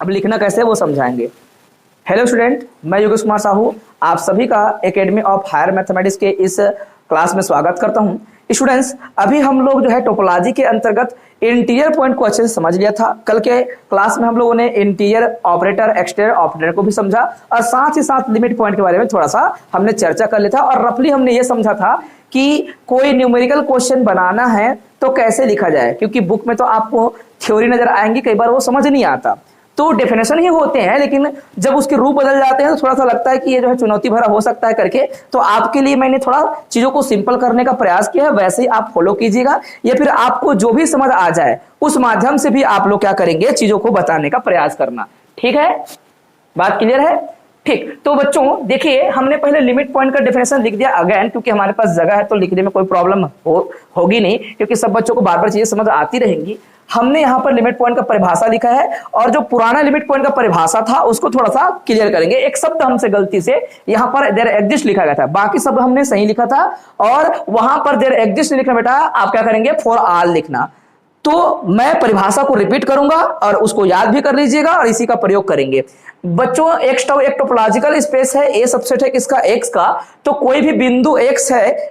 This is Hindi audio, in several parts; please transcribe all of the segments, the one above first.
अब लिखना कैसे वो समझाएंगे। हेलो स्टूडेंट, मैं योगेश कुमार साहू आप सभी का एकेडमी ऑफ हायर मैथमेटिक्स के इस क्लास में स्वागत करता हूं। स्टूडेंट्स, अभी हम लोग जो है टोपोलॉजी के अंतर्गत इंटीरियर पॉइंट को अच्छे से समझ लिया था। कल के क्लास में हम लोगों ने इंटीरियर ऑपरेटर, एक्सटीरियर ऑपरेटर को भी समझा और साथ ही साथ लिमिट पॉइंट के बारे में थोड़ा सा हमने चर्चा कर लिया था और रफली हमने ये समझा था कि कोई न्यूमेरिकल क्वेश्चन बनाना है तो कैसे लिखा जाए, क्योंकि बुक में तो आपको थ्योरी नजर आएंगी, कई बार वो समझ नहीं आता, तो डेफिनेशन ही होते हैं, लेकिन जब उसके रूप बदल जाते हैं तो थोड़ा सा लगता है कि ये जो है चुनौती भरा हो सकता है करके। तो आपके लिए मैंने थोड़ा चीजों को सिंपल करने का प्रयास किया है, वैसे ही आप फॉलो कीजिएगा या फिर आपको जो भी समझ आ जाए उस माध्यम से भी आप लोग क्या करेंगे, चीजों को बताने का प्रयास करना। ठीक है, बात क्लियर है? ठीक, तो बच्चों देखिए, हमने पहले लिमिट पॉइंट का डेफिनेशन लिख दिया अगेन, क्योंकि हमारे पास जगह है तो लिखने में कोई प्रॉब्लम होगी नहीं, क्योंकि सब बच्चों को बार बार चीजें समझ आती रहेंगी। हमने यहाँ पर लिमिट पॉइंट का परिभाषा लिखा है और जो पुराना लिमिट पॉइंट का परिभाषा था उसको थोड़ा सा क्लियर करेंगे। एक शब्द हमसे गलती से यहाँ पर देयर एग्जिस्ट लिखा गया था, बाकी सब हमने सही लिखा था और वहां पर देयर एग्जिस्ट लिखना, बेटा आप क्या करेंगे, फॉर ऑल लिखना। तो मैं परिभाषा को रिपीट करूंगा और उसको याद भी कर लीजिएगा और इसी का प्रयोग करेंगे। बच्चों, एक टोपोलॉजिकल स्पेस है, ए सबसेट है किसका, एक्स का, तो कोई भी बिंदु एक्स है,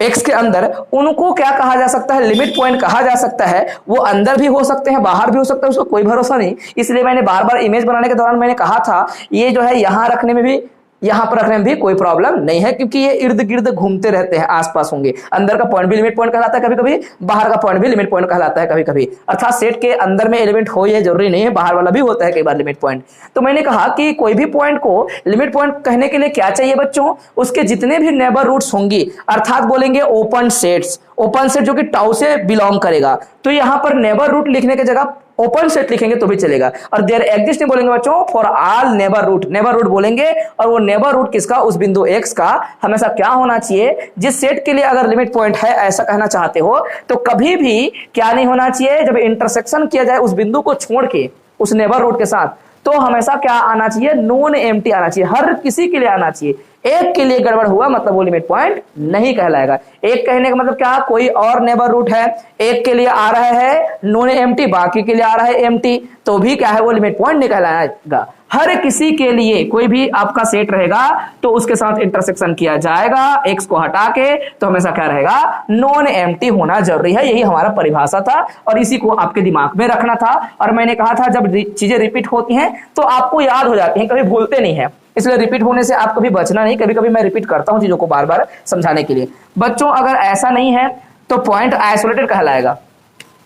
एक्स के अंदर, उनको क्या कहा जा सकता है, लिमिट पॉइंट कहा जा सकता है। वो अंदर भी हो सकते हैं, बाहर भी हो सकता है, उसका कोई भरोसा नहीं। इसलिए मैंने बार बार इमेज बनाने के दौरान मैंने कहा था ये जो है यहां रखने में भी, यहां पर रखने में भी कोई प्रॉब्लम नहीं है, क्योंकि ये इर्द गिर्द घूमते रहते हैं, आसपास होंगे। अंदर का पॉइंट भी लिमिट पॉइंट कहलाता है कभी कभी, बाहर का पॉइंट भी लिमिट पॉइंट कहलाता है कभी कभी, अर्थात सेट के अंदर में एलिमेंट हो ये जरूरी नहीं है, बाहर वाला भी होता है कई बार लिमिट पॉइंट। तो मैंने कहा कि कोई भी पॉइंट को लिमिट पॉइंट कहने के लिए क्या चाहिए बच्चों, उसके जितने भी नेबर रूट्स होंगी, अर्थात बोलेंगे ओपन सेट्स, ओपन सेट जो कि टाउ से बिलोंग करेगा, तो यहां पर नेबर रूट लिखने की जगह ओपन सेट लिखेंगे तो भी चलेगा। और देयर एग्जिस्ट नहीं बोलेंगे बच्चों, for all neighbour root, neighbour root बोलेंगे। और वो नेबर रूट किसका, उस बिंदु एक्स का हमेशा क्या होना चाहिए, जिस सेट के लिए अगर लिमिट पॉइंट है ऐसा कहना चाहते हो, तो कभी भी क्या नहीं होना चाहिए, जब इंटरसेक्शन किया जाए उस बिंदु को छोड़ के उस नेबर रूट के साथ, तो हमेशा क्या आना चाहिए, नॉन एम्प्टी आना चाहिए, हर किसी के लिए आना चाहिए। एक के लिए गड़बड़ हुआ मतलब वो लिमिट पॉइंट नहीं कहलाएगा। एक कहने का मतलब क्या, कोई और नेबर रूट है, एक के लिए आ रहा है नॉन एम्प्टी, बाकी के लिए आ रहा है एम्प्टी, तो भी क्या है, वो लिमिट पॉइंट नहीं कहलाएगा। हर किसी के लिए कोई भी आपका सेट रहेगा तो उसके साथ इंटरसेक्शन किया जाएगा, एक्स को हटा के, तो हमेशा क्या रहेगा, नॉन एम्प्टी होना जरूरी है। यही हमारा परिभाषा था और इसी को आपके दिमाग में रखना था। और मैंने कहा था जब चीजें रिपीट होती हैं तो आपको याद हो जाती हैं, कभी भूलते नहीं है, इसलिए रिपीट होने से आप कभी बचना नहीं। कभी कभी मैं रिपीट करता हूं चीजों को बार बार समझाने के लिए। बच्चों, अगर ऐसा नहीं है तो पॉइंट आइसोलेटेड कहलाएगा।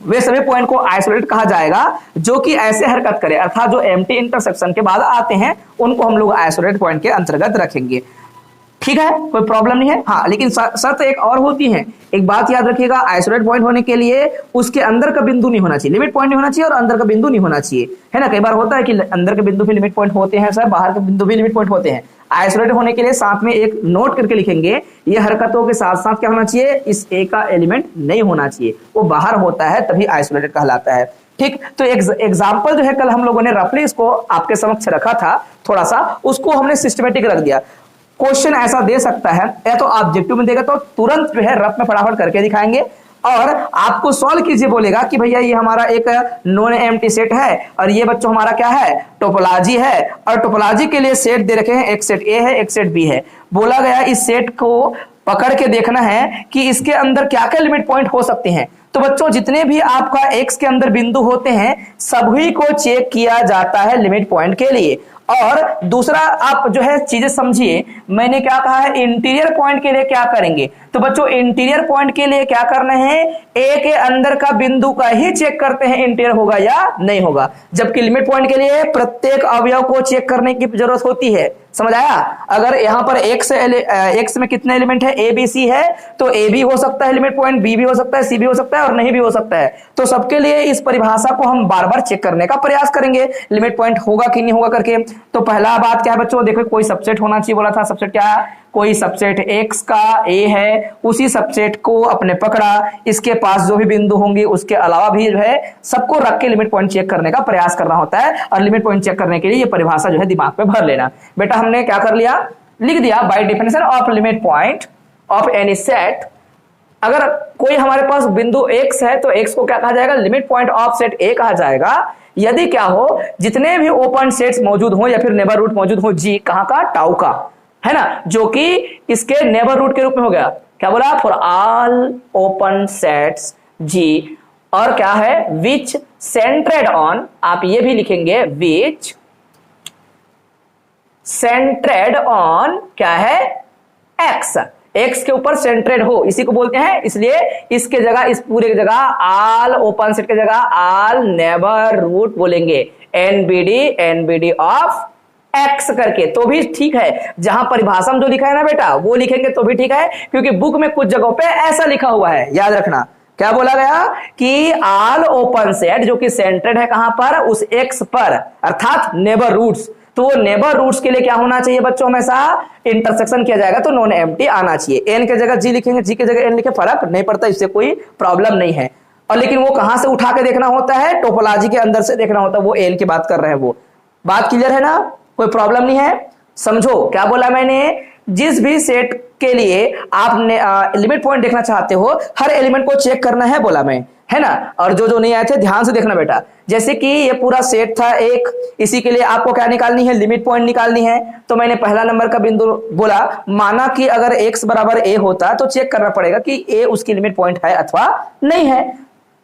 वे सभी पॉइंट को आइसोलेट कहा जाएगा जो कि ऐसे हरकत करे, अर्थात जो एम्प्टी इंटरसेक्शन के बाद आते हैं उनको हम लोग आइसोलेट पॉइंट के अंतर्गत रखेंगे। ठीक है, कोई प्रॉब्लम नहीं है। हाँ, लेकिन शर्त एक और होती है, एक बात याद रखिएगा, आइसोलेट पॉइंट होने के लिए उसके अंदर का बिंदु नहीं होना चाहिए, लिमिट पॉइंट नहीं होना चाहिए और अंदर का बिंदु नहीं होना चाहिए, है ना। कई बार होता है कि अंदर के बिंदु भी लिमिट पॉइंट होते हैं सर, बाहर के बिंदु भी लिमिट पॉइंट होते हैं। आइसोलेट होने के लिए साथ में एक नोट करके लिखेंगे, ये हरकतों के साथ साथ क्या होना चाहिए, इस ए का एलिमेंट नहीं होना चाहिए, वो बाहर होता है तभी आइसोलेटेड कहलाता है। ठीक, तो एग्जाम्पल जो है कल हम लोगों ने रफली इसको आपके समक्ष रखा था, थोड़ा सा उसको हमने सिस्टमेटिक रख दिया। क्वेश्चन ऐसा दे सकता है, या तो ऑब्जेक्टिव में देगा तो तुरंत जो है रफ में फटाफट करके दिखाएंगे, और आपको सॉल्व कीजिए बोलेगा कि भैया ये हमारा एक नॉन एम्प्टी सेट है और ये बच्चों हमारा क्या है, टोपोलॉजी है, और टोपोलॉजी के लिए सेट दे रखे हैं, एक सेट ए है एक सेट बी है। बोला गया इस सेट को पकड़ के देखना है कि इसके अंदर क्या क्या लिमिट पॉइंट हो सकते हैं। तो बच्चों, जितने भी आपका एक्स के अंदर बिंदु होते हैं सभी को चेक किया जाता है लिमिट पॉइंट के लिए। और दूसरा आप जो है चीजें समझिए, मैंने क्या कहा है, इंटीरियर पॉइंट के लिए क्या करेंगे, तो बच्चों इंटीरियर पॉइंट के लिए क्या करना है, ए के अंदर का बिंदु का ही चेक करते हैं इंटीरियर होगा या नहीं होगा, जबकि लिमिट पॉइंट के लिए प्रत्येक अवयव को चेक करने की जरूरत होती है। समझ आया? अगर यहां पर एक्स में कितने एलिमेंट है, ए बी सी है, तो ए भी हो सकता है लिमिट पॉइंट, बी भी हो सकता है, सी भी हो सकता है और नहीं भी हो सकता है। तो सबके लिए इस परिभाषा को हम बार बार चेक करने का प्रयास करेंगे, लिमिट पॉइंट होगा कि नहीं होगा करके। तो पहला बात क्या है बच्चों, देखो कोई सबसेट होना चाहिए बोला था, सबसेट क्या है, कोई सबसेट एक्स का ए है, उसी सबसेट को अपने पकड़ा, इसके पास जो भी बिंदु होंगे उसके अलावा भी जो है सबको रख के लिमिट पॉइंट चेक करने का प्रयास करना होता है। और लिमिट पॉइंट चेक करने के लिए ये परिभाषा जो है दिमाग में भर लेना। बेटा हमने क्या कर लिया, लिख दिया, bye definition of limit point of any set अगर कोई हमारे पास बिंदु x है तो x को क्या कहा जाएगा, limit point of set A कहा जाएगा। यदि क्या हो, जितने भी ओपन सेट्स मौजूद हो या फिर नेबर रूट मौजूद हो g, कहां का, टाउ का, है ना, जो कि इसके नेबर रूट के रूप में हो गया। क्या बोला, for all open sets g, और क्या है, विच सेंट्रेड ऑन, आप ये भी लिखेंगे, विच सेंट्रेड ऑन क्या है, x, x के ऊपर सेंट्रेड हो, इसी को बोलते हैं। इसलिए इसके जगह, इस पूरे की जगह ऑल ओपन सेट की जगह ऑल नेबर रूट बोलेंगे, एनबीडी ऑफ x करके, तो भी ठीक है। जहां परिभाषा में जो लिखा है ना बेटा, वो लिखेंगे तो भी ठीक है, क्योंकि बुक में कुछ जगहों पे ऐसा लिखा हुआ है, याद रखना। क्या बोला गया कि ऑल ओपन सेट जो कि सेंट्रेड है कहां पर, उस x पर, अर्थात नेबर रूट्स। तो नेबर रूट्स के लिए क्या होना चाहिए बच्चों, हमेशा इंटरसेक्शन किया जाएगा तो नॉन एम्प्टी आना चाहिए। एन के जगह जी लिखेंगे, जी के जगह एन लिखे, फर्क नहीं पड़ता, इससे कोई प्रॉब्लम नहीं है। और लेकिन वो कहां से उठा के देखना होता है, टोपोलॉजी के अंदर से देखना होता है, वो एन की बात कर रहे हैं। वो बात क्लियर है ना, कोई प्रॉब्लम नहीं है। समझो क्या बोला मैंने, जिस भी सेट के लिए आप लिमिट पॉइंट देखना चाहते हो, हर एलिमेंट को चेक करना है, बोला मैं, है ना। और जो जो नहीं आए थे ध्यान से देखना बेटा। जैसे कि ये पूरा सेट था एक, इसी के लिए आपको क्या निकालनी है, लिमिट पॉइंट निकालनी है। तो मैंने पहला नंबर का बिंदु बोला, माना कि अगर x बराबर a होता तो चेक करना पड़ेगा कि a उसकी लिमिट पॉइंट है अथवा नहीं है।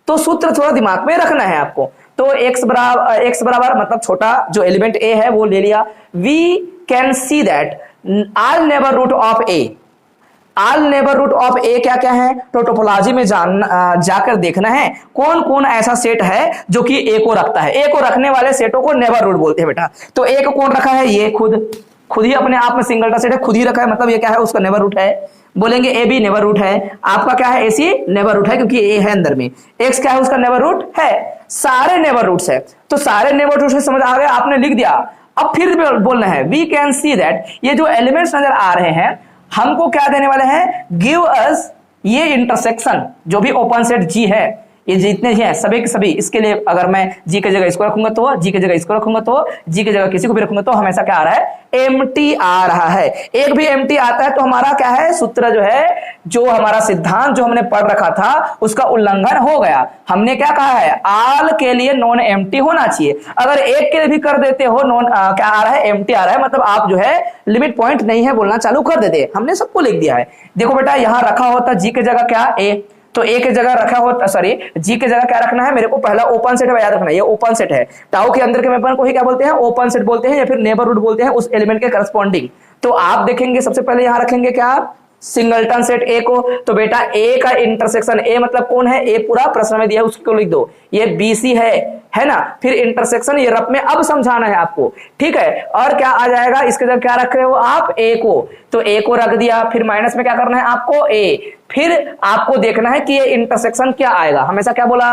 तो सूत्र थोड़ा दिमाग में रखना है आपको। तो x बराबर मतलब छोटा जो एलिमेंट a है वो ले लिया। We can see that all neighbour root of a, all neighbour root of A क्या क्या है, तो टोपोलॉजी में जाकर देखना है कौन कौन ऐसा सेट है जो कि ए को रखता है। ए को रखने वाले सेटों को नेबर रूट बोलते हैं बेटा। तो ए को कौन रखा है, ये खुद ही अपने आप में सिंगलटा सेट है, खुद ही रखा है, मतलब ये क्या है, उसका नेबर रूट है। बोलेंगे ए भी नेबर रूट है, आपका क्या है, ए सी नेबर रूट है, क्योंकि ए है अंदर में, एक्स क्या है, उसका नेबर रूट है, सारे नेबर रूट्स है। तो सारे नेबर रूट से समझ आ गया, आपने लिख दिया। अब फिर बोलना है, वी कैन सी दैट, ये जो एलिमेंट्स नजर आ रहे हैं हमको क्या देने वाले हैं, गिव अस ये इंटरसेक्शन, जो भी ओपन सेट जी है, ये जितने हैं सभी के सभी, इसके लिए अगर मैं जी की जगह इसको रखूंगा तो, जी की जगह इसको रखूंगा तो, जी की जगह किसी को भी रखूंगा तो हमेशा क्या आ रहा है, एम्प्टी आ रहा है। एक भी एम्प्टी आता है तो हमारा क्या है, सूत्र जो है, जो हमारा सिद्धांत जो हमने पढ़ रखा था उसका उल्लंघन हो गया। हमने क्या कहा है, ऑल के लिए नॉन एम्प्टी होना चाहिए। अगर एक के लिए भी कर देते हो नॉन क्या आ रहा है, एम्प्टी आ रहा है, मतलब आप जो है लिमिट पॉइंट नहीं है बोलना चालू कर देते। हमने सबको लिख दिया है। देखो बेटा, यहां रखा होता जी की जगह क्या, ए, तो ए के जगह रखा होता, सॉरी जी के जगह क्या रखना है, मेरे को पहला ओपन सेट है, याद रखना ये ओपन सेट है। टाउ के अंदर के मेंबर को ही क्या बोलते हैं, ओपन सेट बोलते हैं, या फिर नेबर रूट बोलते हैं उस एलिमेंट के करस्पॉन्डिंग। तो आप देखेंगे सबसे पहले यहां रखेंगे क्या, सिंगलटन सेट ए को। तो बेटा ए का इंटरसेक्शन, ए मतलब कौन है, ए पूरा प्रश्न में दिया है उसको लिख दो, ये बीसी है ना। फिर इंटरसेक्शन ये रफ में अब समझाना है आपको, ठीक है। और क्या आ जाएगा, इसके जगह क्या रख रहे हो आप, ए को, तो ए को रख दिया। फिर माइनस में क्या करना है आपको, ए। फिर आपको देखना है कि ये इंटरसेक्शन क्या आएगा, हमेशा क्या बोला,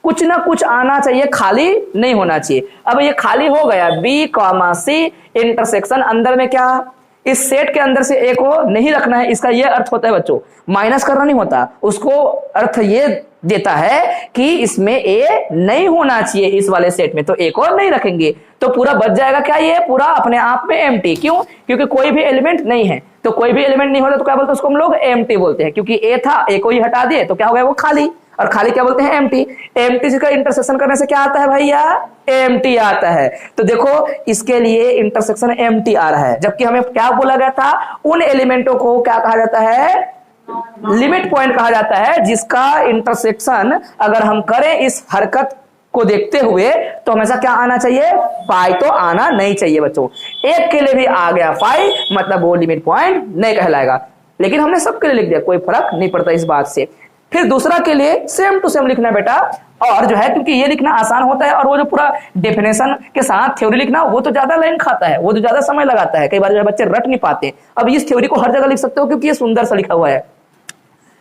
कुछ ना कुछ आना चाहिए, खाली नहीं होना चाहिए। अब ये खाली हो गया, बी कॉमा सी इंटरसेक्शन, अंदर में क्या, इस सेट के अंदर से ए को नहीं रखना है। इसका ये अर्थ होता है बच्चों, माइनस करना नहीं होता, उसको अर्थ ये देता है कि इसमें ए नहीं होना चाहिए, इस वाले सेट में, तो ए को नहीं रखेंगे तो पूरा बच जाएगा क्या, ये पूरा अपने आप में एम्प्टी। क्यों, क्योंकि कोई भी एलिमेंट नहीं है। तो कोई भी एलिमेंट नहीं होता तो क्या बोलते हैं, उसको हम लोग एम्प्टी बोलते हैं। क्योंकि ए था, ए को ही हटा दिए तो क्या हो गया, वो खाली, और खाली क्या बोलते हैं, एम्प्टी। एम्प्टी का इंटरसेक्शन करने से क्या आता है भैया, एम्प्टी आता है। तो देखो इसके लिए इंटरसेक्शन एम्प्टी आ रहा है, जबकि हमें क्या बोला गया था, उन एलिमेंटों को क्या कहा जाता है, लिमिट पॉइंट कहा जाता है, जिसका इंटरसेक्शन अगर हम करें इस हरकत को देखते हुए तो हमेशा क्या आना चाहिए, फाई तो आना नहीं चाहिए बच्चों। एक के लिए भी आ गया फाई, मतलब वो लिमिट पॉइंट नहीं कहलाएगा। लेकिन हमने सबके लिए लिख दिया, कोई फर्क नहीं पड़ता इस बात से। फिर दूसरा के लिए सेम टू सेम लिखना बेटा, और जो है क्योंकि ये लिखना आसान होता है, और वो जो पूरा डेफिनेशन के साथ थ्योरी लिखना वो तो ज्यादा लाइन खाता है, वो तो ज्यादा समय लगाता है, कई बार जो है बच्चे रट नहीं पाते। अब इस थ्योरी को हर जगह लिख सकते हो क्योंकि ये सुंदर सा लिखा हुआ है।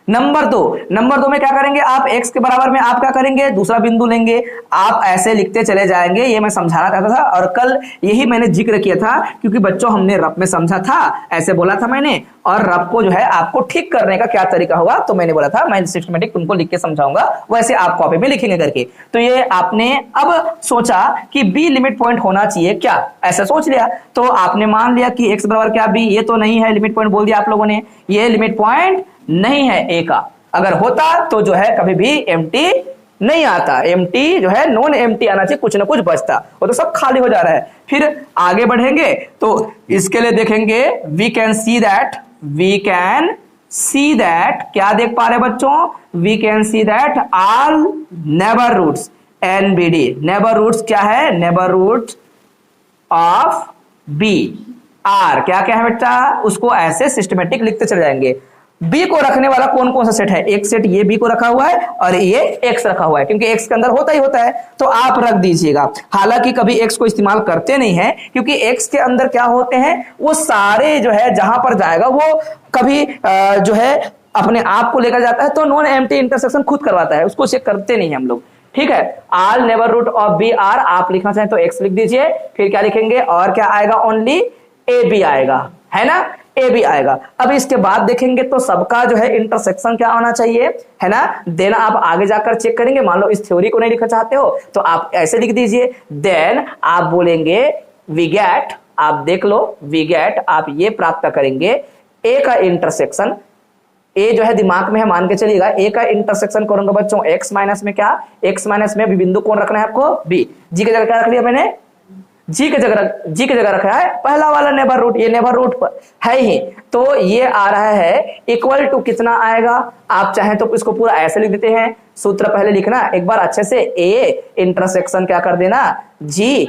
नंबर दो में क्या करेंगे आप, x के बराबर में आप क्या करेंगे, दूसरा बिंदु लेंगे। आप ऐसे लिखते चले जाएंगे, ये मैं समझाना चाहता था, और कल यही मैंने जिक्र किया था, क्योंकि बच्चों हमने रफ में समझा था, ऐसे बोला था मैंने, और रफ को जो है आपको ठीक करने का क्या तरीका होगा, तो मैंने बोला था मैं सिस्टमेटिक तुमको लिख के समझाऊंगा, वैसे आप कॉपी में लिखेंगे करके। तो ये आपने अब सोचा कि बी लिमिट पॉइंट होना चाहिए क्या, ऐसा सोच लिया, तो आपने मान लिया कि x बराबर क्या, बी, ये तो नहीं है लिमिट पॉइंट बोल दिया आप लोगों ने, ये लिमिट पॉइंट नहीं है ए का। अगर होता तो जो है कभी भी एम्प्टी नहीं आता, एम्प्टी जो है नॉन एम्प्टी आना चाहिए, कुछ ना कुछ बचता, वो तो सब खाली हो जा रहा है। फिर आगे बढ़ेंगे तो इसके लिए देखेंगे वी कैन सी दैट क्या देख पा रहे बच्चों, we can see that all neighbour roots NBD, neighbour roots क्या है, neighbour roots of B are क्या क्या है बेटा, उसको ऐसे सिस्टमेटिक लिखते चले जाएंगे। बी को रखने वाला कौन कौन सा सेट है, एक सेट ये बी को रखा हुआ है और ये एक्स रखा हुआ है, क्योंकि एक्स के अंदर होता ही होता है तो आप रख दीजिएगा। हालांकि कभी एक्स को इस्तेमाल करते नहीं है, क्योंकि एक्स के अंदर क्या होते हैं वो सारे जो है जहां पर जाएगा वो कभी जो है अपने आप को लेकर जाता है, तो नॉन एम्प्टी इंटरसेक्शन खुद करवाता है, उसको चेक करते नहीं हम लोग। ठीक है, all neighbour root of B are, आप लिखना चाहें तो एक्स लिख दीजिए, फिर क्या लिखेंगे और क्या आएगा, ओनली ए बी आएगा, है ना, ए बी आएगा। अब इसके बाद देखेंगे तो सबका जो है इंटरसेक्शन क्या होना चाहिए, है ना, देन आप आगे जाकर चेक करेंगे। मान लो इस थ्योरी को नहीं लिखना चाहते हो तो आप ऐसे लिख दीजिए, देन आप बोलेंगे वी गेट, आप देख लो वी गेट, आप ये प्राप्त करेंगे ए का इंटरसेक्शन, ए जो है दिमाग में है मान के चलिएगा, ए का इंटरसेक्शन करूंगा बच्चों एक्स माइनस में, क्या एक्स माइनस में बिंदु कौन रखना है आपको, बी, जी की जगह क्या रख लिया मैंने, जी की जगह रखा है पहला वाला नेबर रूट, ये नेबर रूट पर है ही, तो ये आ रहा है इक्वल टू कितना आएगा, आप चाहें तो इसको पूरा ऐसे लिख देते हैं, सूत्र पहले लिखना एक बार अच्छे से, ए इंटरसेक्शन क्या कर देना, जी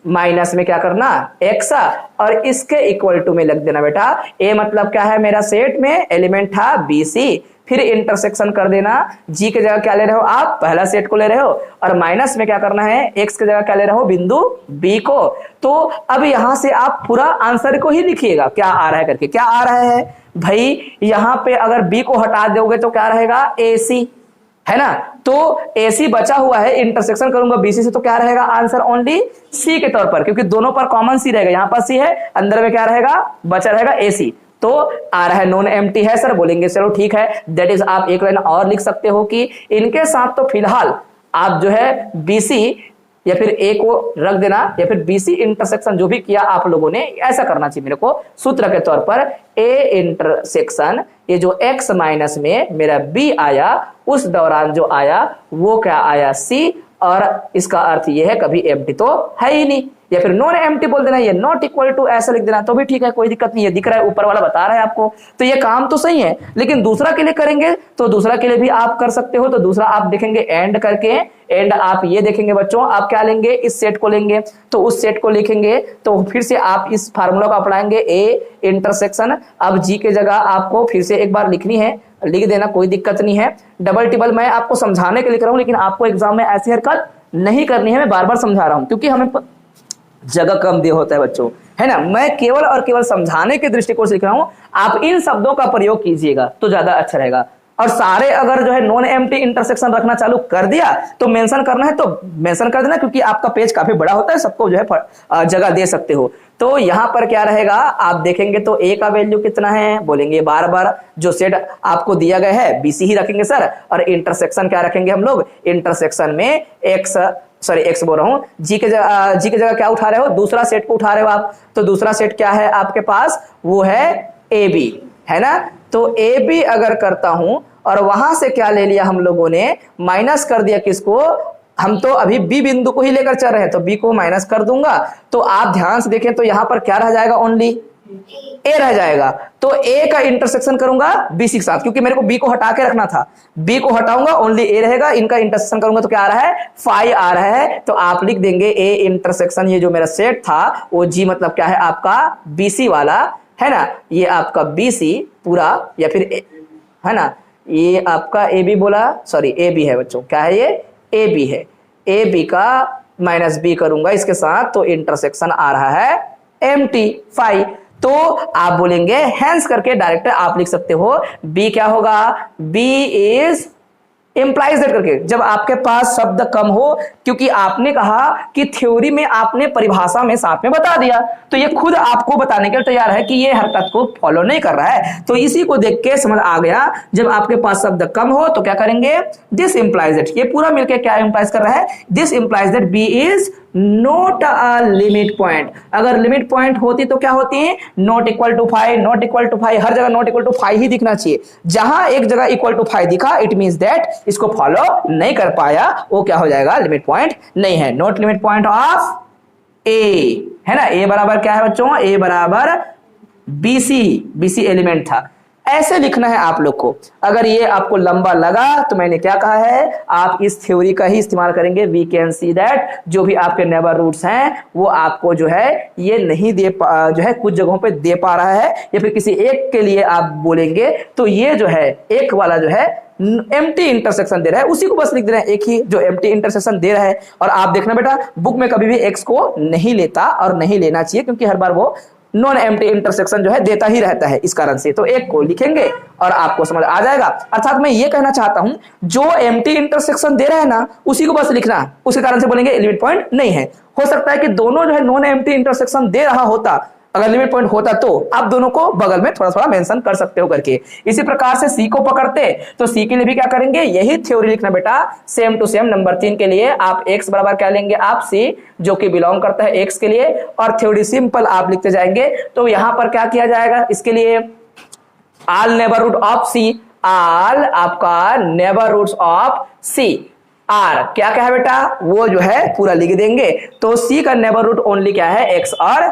माइनस में क्या करना, एक्स, और इसके इक्वल टू में लग देना बेटा, ए मतलब क्या है मेरा सेट में एलिमेंट था BC, फिर इंटरसेक्शन कर देना, जी के जगह क्या ले रहे हो आप, पहला सेट को ले रहे हो, और माइनस में क्या करना है, एक्स के जगह क्या ले रहे हो, बिंदु बी को। तो अब यहां से आप पूरा आंसर को ही लिखिएगा क्या आ रहा है करके, क्या आ रहा है भाई, यहां पे अगर बी को हटा दोगे तो क्या रहेगा, AC, है ना, तो AC बचा हुआ है, इंटरसेक्शन करूंगा BC से तो क्या रहेगा आंसर, ओनली C के तौर पर, क्योंकि दोनों पर कॉमन C रहेगा, यहां पर C है, अंदर में क्या रहेगा, बचा रहेगा AC, तो आ रहा है नॉन एम्प्टी है सर, बोलेंगे चलो ठीक है, दैट इज आप एक लाइन और लिख सकते हो कि इनके साथ तो फिलहाल आप जो है BC या फिर ए को रख देना, या फिर BC इंटरसेक्शन जो भी किया आप लोगों ने ऐसा करना चाहिए मेरे को, सूत्र के तौर पर ए इंटरसेक्शन, ये जो x माइनस में मेरा B आया उस दौरान जो आया वो क्या आया, C, और इसका अर्थ ये है कभी एम्प्टी तो है ही नहीं, या फिर नॉन एम्प्टी बोल देना, ये नॉट इक्वल टू ऐसा लिख देना तो भी ठीक है, कोई दिक्कत नहीं है, दिख रहा है ऊपर वाला बता रहा है आपको, तो ये काम तो सही है। लेकिन दूसरा के लिए करेंगे तो दूसरा के लिए भी आप कर सकते हो, तो दूसरा आप देखेंगे एंड करके, एंड आप ये देखेंगे बच्चों, आप क्या लेंगे, इस सेट को लेंगे, तो उस सेट को लिखेंगे तो फिर से आप इस फार्मूला को अपनाएंगे, ए इंटरसेक्शन, अब जी के जगह आपको फिर से एक बार लिखनी है, लिख देना कोई दिक्कत नहीं है, डबल टिबल मैं आपको समझाने के लिख रहा हूं, लेकिन आपको एग्जाम में ऐसी हरकत नहीं करनी है, मैं बार बार समझा रहा हूं क्योंकि हमें जगह कम दे होता है बच्चों, है ना, मैं केवल और केवल समझाने के दृष्टिकोण से लिख रहा हूं, आप इन शब्दों का प्रयोग कीजिएगा तो ज्यादा अच्छा रहेगा। और सारे अगर जो है नॉन एम्प्टी इंटरसेक्शन रखना चालू कर दिया तो मेंशन करना है तो मेंशन कर देना, क्योंकि आपका पेज काफी बड़ा होता है, सबको जो है जगह दे सकते हो। तो यहां पर क्या रहेगा आप देखेंगे तो ए का वैल्यू कितना है, बोलेंगे बार बार जो सेट आपको दिया गया है BC ही रखेंगे सर, और इंटरसेक्शन क्या रखेंगे हम लोग, इंटरसेक्शन में एक्स बोल रहा हूं, जी के जगह क्या उठा रहे हो, दूसरा सेट को उठा रहे हो आप, तो दूसरा सेट क्या है आपके पास, वो है AB, है ना, तो AB अगर करता हूं और वहां से क्या ले लिया हम लोगों ने, माइनस कर दिया किसको, हम तो अभी B बिंदु को ही लेकर चल रहे हैं तो B को माइनस कर दूंगा, तो आप ध्यान से देखें तो यहां पर क्या रह जाएगा, ओनली A रह जाएगा, तो A का इंटरसेक्शन करूंगा BC के साथ, क्योंकि मेरे को B को हटा के रखना था, B को हटाऊंगा ओनली A रहेगा, इनका इंटरसेक्शन करूंगा तो क्या आ रहा है, फाई आ रहा है, तो आप लिख देंगे A इंटरसेक्शन, ये जो मेरा सेट था वो G मतलब क्या है आपका BC वाला, है ना, ये आपका BC पूरा, या फिर है ना, ये आपका AB बोला, सॉरी AB है बच्चों, क्या है ये AB है, AB का माइनस B करूंगा इसके साथ, तो इंटरसेक्शन आ रहा है एम्प्टी फाई, तो आप बोलेंगे हैंस करके डायरेक्ट आप लिख सकते हो B क्या होगा, B इज इंप्लाइज दैट करके, जब आपके पास शब्द कम हो, क्योंकि आपने कहा कि थ्योरी में आपने परिभाषा में साथ में बता दिया, तो ये खुद आपको बताने के लिए तैयार है कि ये हरकत को फॉलो नहीं कर रहा है, तो इसी को देख के समझ आ गया, जब आपके पास शब्द कम हो तो क्या करेंगे, दिस इंप्लाइज दैट, ये पूरा मिलकर क्या इंप्लाइज कर रहा है, this implies that B is not a limit point. अगर लिमिट पॉइंट होती तो क्या होती है, not equal to 5, not equal to 5, हर जगह नॉट इक्वल टू 5 ही दिखना चाहिए। जहां एक जगह इक्वल टू 5 दिखा, इट मींस दैट इसको फॉलो नहीं कर पाया, वो क्या हो जाएगा, लिमिट पॉइंट नहीं है। नॉट लिमिट पॉइंट ऑफ ए, है ना। ए बराबर क्या है बच्चों, ए बराबर बीसी, बीसी एलिमेंट था। ऐसे लिखना है आप लोग को। अगर ये आपको लंबा लगा तो मैंने क्या कहा है, आप इस थ्योरी का ही इस्तेमाल करेंगे। वी कैन सी दैट जो भी आपके नेबर रूट्स हैं वो आपको जो है ये नहीं दे जो है कुछ जगहों पे दे पा रहा है, या फिर किसी एक के लिए आप बोलेंगे तो ये जो है एक वाला जो है एम्प्टी इंटरसेक्शन दे रहा है, उसी को बस लिख देना है, एक ही जो एम्प्टी इंटरसेक्शन दे रहा है। और आप देखना बेटा बुक में कभी भी एक्स को नहीं लेता और नहीं लेना चाहिए, क्योंकि हर बार वो नॉन एम्प्टी इंटरसेक्शन जो है देता ही रहता है, इस कारण से। तो एक को लिखेंगे और आपको समझ आ जाएगा। अर्थात मैं ये कहना चाहता हूं जो एम्प्टी इंटरसेक्शन दे रहा है ना उसी को बस लिखना, उसके कारण से बोलेंगे लिमिट पॉइंट नहीं है। हो सकता है कि दोनों जो है नॉन एम्प्टी इंटरसेक्शन दे रहा होता, अगर लिमिट पॉइंट होता तो आप दोनों को बगल में थोड़ा थोड़ा मेंशन कर सकते हो करके। इसी प्रकार से सी को पकड़ते तो सी के लिए भी क्या करेंगे, यही थ्योरी लिखना बेटा। सेम टू सेम नंबर 3 के लिए आप एक्स बराबर क्या लेंगे, आप सी जो कि बिलोंग करता है एक्स के लिए, और थ्योरी सिंपल आप लिखते जाएंगे। तो यहां पर क्या किया जाएगा, इसके लिए all neighbourhood of C, all आपका नेबरहुड्स ऑफ सी आर क्या क्या है बेटा, वो जो है पूरा लिख देंगे। तो सी का नेबरहुड ओनली क्या है, एक्स और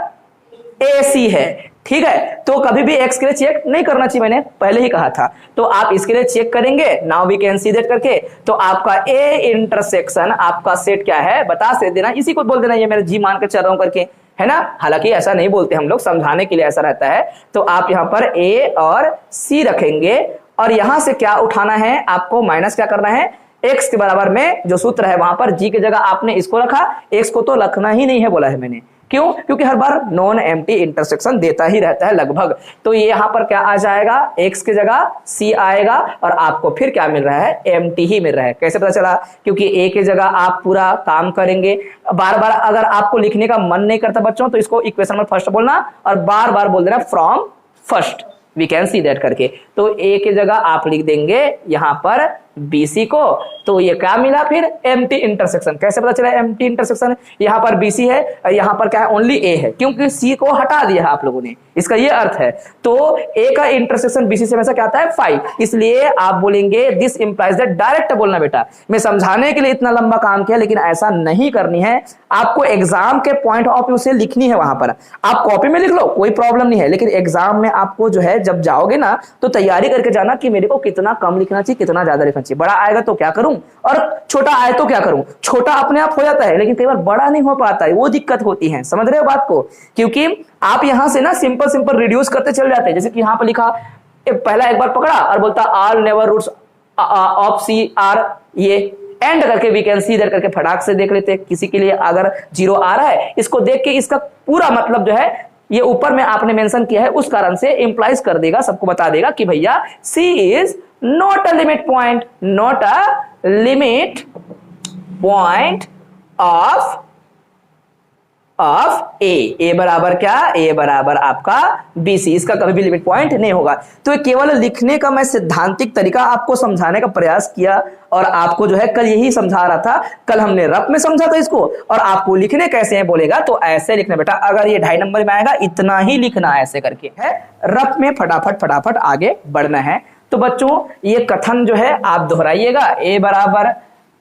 AC है, ठीक है। तो कभी भी x के लिए चेक नहीं करना चाहिए, मैंने पहले ही कहा था। तो आप इसके लिए चेक करेंगे, now we can see that करके। तो आपका A इंटरसेक्शन आपका सेट क्या है बता से देना, इसी को बोल देना, ये मेरे जी मान के चल रहा हूं करके, है ना। हालांकि ऐसा नहीं बोलते हम लोग, समझाने के लिए ऐसा रहता है। तो आप यहां पर A और C रखेंगे, और यहां से क्या उठाना है आपको, माइनस क्या करना है, x के बराबर में जो सूत्र है वहां पर g की जगह आपने इसको रखा, x को तो रखना ही नहीं है बोला है मैंने। क्यों, क्योंकि हर बार नॉन एम्प्टी इंटरसेक्शन देता ही रहता है लगभग। तो ये यहां पर क्या आ जाएगा, x की जगह c आएगा, और आपको फिर क्या मिल रहा है, एम्प्टी ही मिल रहा है। कैसे पता चला, क्योंकि a की जगह आप पूरा काम करेंगे। बार बार अगर आपको लिखने का मन नहीं करता बच्चों तो इसको इक्वेशन में फर्स्ट बोलना और बार बार बोल देना from first, we can see that करके। तो a की जगह आप लिख देंगे यहां पर BC को, तो ये क्या मिला फिर, एम्प्टी इंटरसेक्शन। कैसे पता चला एम्प्टी इंटरसेक्शन, यहां पर BC है और यहां पर क्या है, ओनली A है, क्योंकि C को हटा दिया है आप लोगों ने, इसका ये अर्थ है। तो A का इंटरसेक्शन BC से हमेशा क्या आता है, 5, इसलिए आप बोलेंगे दिस इंप्लाइज दैट, डायरेक्ट बोलना बेटा। मैं समझाने के लिए इतना लंबा काम किया, लेकिन ऐसा नहीं करनी है, आपको एग्जाम के पॉइंट ऑफ व्यू से लिखनी है। वहां पर आप कॉपी में लिख लो, कोई प्रॉब्लम नहीं है, लेकिन एग्जाम में आपको जो है जब जाओगे ना तो तैयारी करके जाना कि मेरे को कितना कम लिखना चाहिए, कितना ज्यादा लिखना चाहिए। बड़ा आएगा तो क्या करूं, और छोटा आए तो क्या करूं। छोटा अपने आप हो जाता है, लेकिन कई बार बड़ा नहीं हो पाता है, वो दिक्कत होती है। समझ रहे हो बात को, क्योंकि आप यहां से ना सिंपल सिंपल रिड्यूस करते चले जाते हैं। जैसे कि यहां पर लिखा, पहला एक बार पकड़ा और बोलता all neighbourhoods of C are, ये एंड करके वी कैन सी दैट करके फटाक से देख लेते हैं। किसी के लिए अगर 0 आ रहा है, इसको देख के इसका पूरा मतलब जो है ये ऊपर में आपने मेंशन किया है उस कारण से इंप्लाइज कर देगा, सबको बता देगा कि भैया C is not a limit point, not a limit point of A बराबर क्या, A बराबर आपका BC, इसका कभी भी लिमिट पॉइंट नहीं होगा। तो ये केवल लिखने का मैं सिद्धांतिक तरीका आपको समझाने का प्रयास किया, और आपको जो है कल यही समझा रहा था। कल हमने रफ में समझा था इसको, और आपको लिखने कैसे है बोलेगा तो ऐसे लिखना बेटा। अगर ये 2.5 नंबर में आएगा इतना ही लिखना ऐसे करके है, रफ में फटाफट फटाफट आगे बढ़ना है। तो बच्चों ये कथन जो है आप दोहराइएगा, A बराबर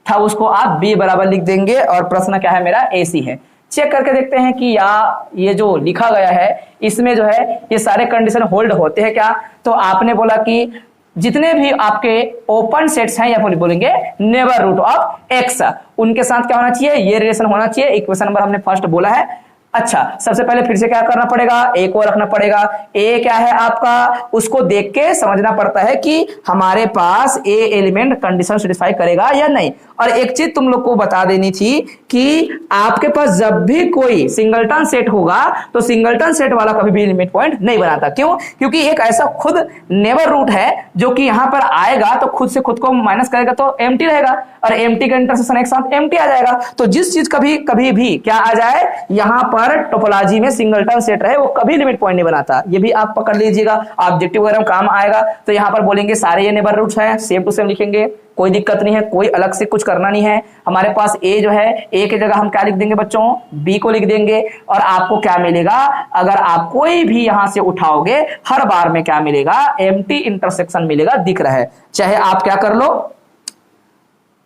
था उसको आप B बराबर लिख देंगे, और प्रश्न क्या है मेरा, AC है। चेक करके देखते हैं कि या ये जो लिखा गया है इसमें जो है ये सारे कंडीशन होल्ड होते हैं क्या। तो आपने बोला कि जितने भी आपके ओपन सेट्स हैं, या बोलेंगे नेबरहुड ऑफ एक्स, उनके साथ क्या होना चाहिए, ये रिलेशन होना चाहिए। इक्वेशन नंबर हमने फर्स्ट बोला है। अच्छा, सबसे पहले फिर से क्या करना पड़ेगा, A को रखना पड़ेगा। A क्या है आपका, उसको देख के समझना पड़ता है कि हमारे पास A एलिमेंट कंडीशन सेटिस्फाई करेगा या नहीं। और एक चीज तुम लोग को बता देनी थी कि आपके पास जब भी कोई सिंगलटन सेट होगा तो सिंगलटन सेट वाला कभी भी लिमिट पॉइंट नहीं बनाता। क्यों, क्योंकि एक ऐसा खुद नेबर रूट है जो कि यहां पर आएगा तो खुद से खुद को माइनस करेगा तो एम्प्टी रहेगा, और एम्प्टी का इंटरसेक्शन एक साथ एम्प्टी आ जाएगा। तो जिस चीज कभी भी क्या आ जाए, यहां पर टोपोलॉजी में सिंगलटन सेट रहे, वो कभी लिमिट पॉइंट नहीं बनाता। ये भी आप पकड़ लीजिएगा, ऑब्जेक्टिव वगैरह काम आएगा। तो यहां पर बोलेंगे सारे ये नेबर रूट्स हैं, सेम टू सेम लिखेंगे, कोई दिक्कत नहीं है, कोई अलग से कुछ करना नहीं है। हमारे पास ए जो है, ए की जगह हम क्या लिख देंगे बच्चों, बी को लिख देंगे। और आपको क्या मिलेगा, अगर आप कोई भी यहां से उठाओगे हर बार में क्या मिलेगा, एम्प्टी इंटरसेक्शन मिलेगा, दिख रहा है। चाहे आप क्या कर लो,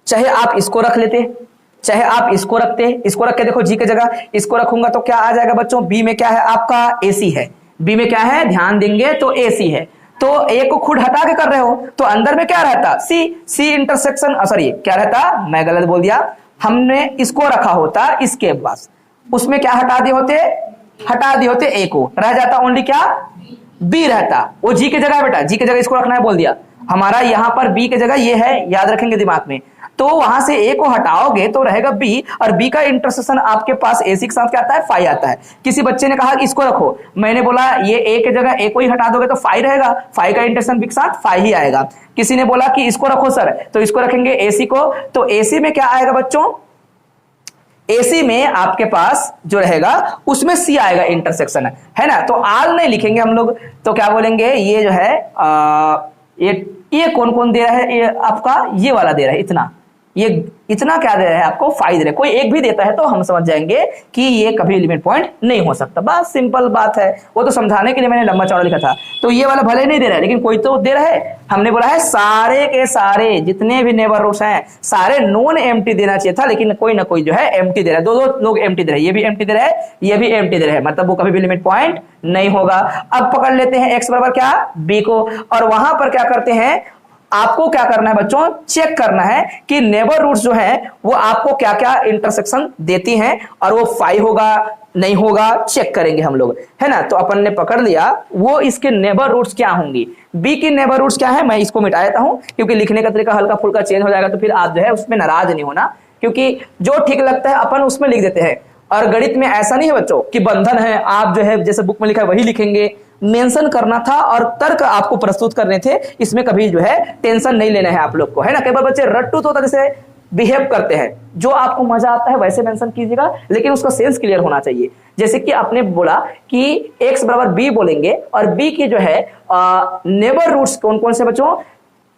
चाहे आप इसको रख लेते, चाहे आप इसको रखते, इसको रख के देखो जी की जगह इसको रखूंगा तो क्या आ जाएगा बच्चों, बी में क्या है आपका, एसी है। बी में क्या है, ध्यान देंगे तो एसी है। तो ए को खुद हटा के कर रहे हो तो अंदर में क्या रहता, सी इंटरसेक्शन, सॉरी क्या रहता, मैं गलत बोल दिया, हमने इसको रखा होता इसके पास, उसमें क्या हटा दिए होते, हटा दिए होते ए को, रह जाता ओनली क्या, बी रहता। वो जी की जगह, बेटा जी की जगह इसको रखना है बोल दिया, हमारा यहां पर बी की जगह ये है, याद रखेंगे दिमाग में। तो वहां से ए को हटाओगे तो रहेगा बी, और बी का इंटरसेक्शन आपके पास एसी के साथ क्या आता है, फाई आता है। किसी बच्चे ने कहा कि इसको रखो, मैंने बोला ये ए की जगह ए को ही हटा दोगे तो फाई रहेगा, फाई का इंटरसेक्शन बी के साथ फाई ही आएगा। किसी ने बोला कि इसको रखो सर, तो इसको रखेंगे एसी को, तो एसी में क्या आएगा बच्चों, एसी में आपके पास जो रहेगा उसमें सी आएगा इंटरसेक्शन, है ना। तो आल नहीं लिखेंगे हम लोग, तो क्या बोलेंगे, ये जो है ये कौन कौन दे रहा है, ये आपका ये वाला दे रहा है, इतना, ये इतना क्या दे रहा है आपको, फाई दे रहा है। कोई एक भी देता है तो हम समझ जाएंगे कि ये कभी लिमिट पॉइंट नहीं हो सकता, बस सिंपल बात है। वो तो समझाने के लिए मैंने लंबा चौड़ा लिखा था। तो ये वाला भले नहीं दे रहा है लेकिन कोई तो दे रहा है। हमने बोला है सारे के सारे जितने भी नेबर रूट्स हैं सारे नॉन एम्प्टी देना चाहिए था, लेकिन कोई ना कोई जो है एम्प्टी दे रहा है, दो दो लोग एम्प्टी दे रहे हैं, ये भी एम्प्टी दे रहा है, ये भी एम्प्टी दे रहा है, मतलब वो कभी भी लिमिट पॉइंट नहीं होगा। अब पकड़ लेते हैं x बराबर क्या, b को, और वहां पर क्या करते हैं, आपको क्या करना है बच्चों, चेक करना है कि नेबर रूट्स जो है वो आपको क्या क्या इंटरसेक्शन देती हैं, और वो फाई होगा नहीं होगा चेक करेंगे हम लोग, है ना। तो अपन ने पकड़ लिया वो इसके नेबर रूट्स क्या होंगी, बी की नेबर रूट्स क्या है, मैं इसको मिटा देता हूं क्योंकि लिखने का तरीका हल्का फुल्का चेंज हो जाएगा, तो फिर आप जो है उसमें नाराज नहीं होना, क्योंकि जो ठीक लगता है अपन उसमें लिख देते हैं। और गणित में ऐसा नहीं है बच्चों कि बंधन है, आप जो है जैसे बुक में लिखा है वही लिखेंगे, मेंशन करना था और तर्क आपको प्रस्तुत करने थे, इसमें कभी जो है टेंशन नहीं लेना है आप लोग को, है ना। कई बार बच्चे रट्टू तो जैसे बिहेव करते हैं, जो आपको मजा आता है वैसे मेंशन कीजिएगा, लेकिन उसका सेंस क्लियर होना चाहिए। जैसे कि आपने बोला कि x बराबर b बोलेंगे और b की जो है नेबर रूट्स कौन कौन से बच्चों,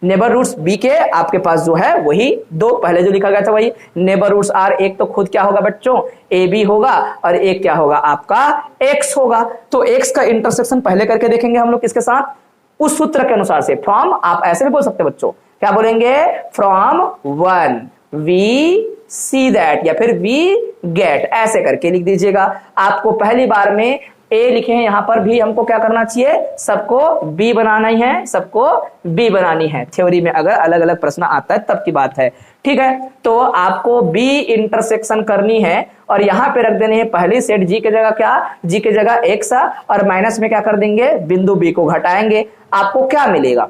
नेबर रूट्स बी के आपके पास जो है वही दो, पहले जो लिखा गया था वही नेबर रूट्स आर, एक तो खुद क्या होगा बच्चों, ए बी होगा, और एक क्या होगा आपका एक्स होगा। तो एक्स का इंटरसेक्शन पहले करके देखेंगे हम लोग किसके साथ, उस सूत्र के अनुसार से, फ्रॉम, आप ऐसे भी बोल सकते हैं बच्चों, क्या बोलेंगे, फ्रॉम 1 वी सी दैट, या फिर वी गेट, ऐसे करके लिख दीजिएगा। आपको पहली बार में ए लिखे हैं, यहां पर भी हमको क्या करना चाहिए, सबको बी बनाना ही है, सबको बी बनानी है। थ्योरी में अगर अलग अलग प्रश्न आता है तब की बात है, ठीक है। तो आपको बी इंटरसेक्शन करनी है और यहां पे रख देने हैं पहली सेट जी की जगह क्या, जी की जगह एक्स, और माइनस में क्या कर देंगे, बिंदु बी को घटाएंगे। आपको क्या मिलेगा,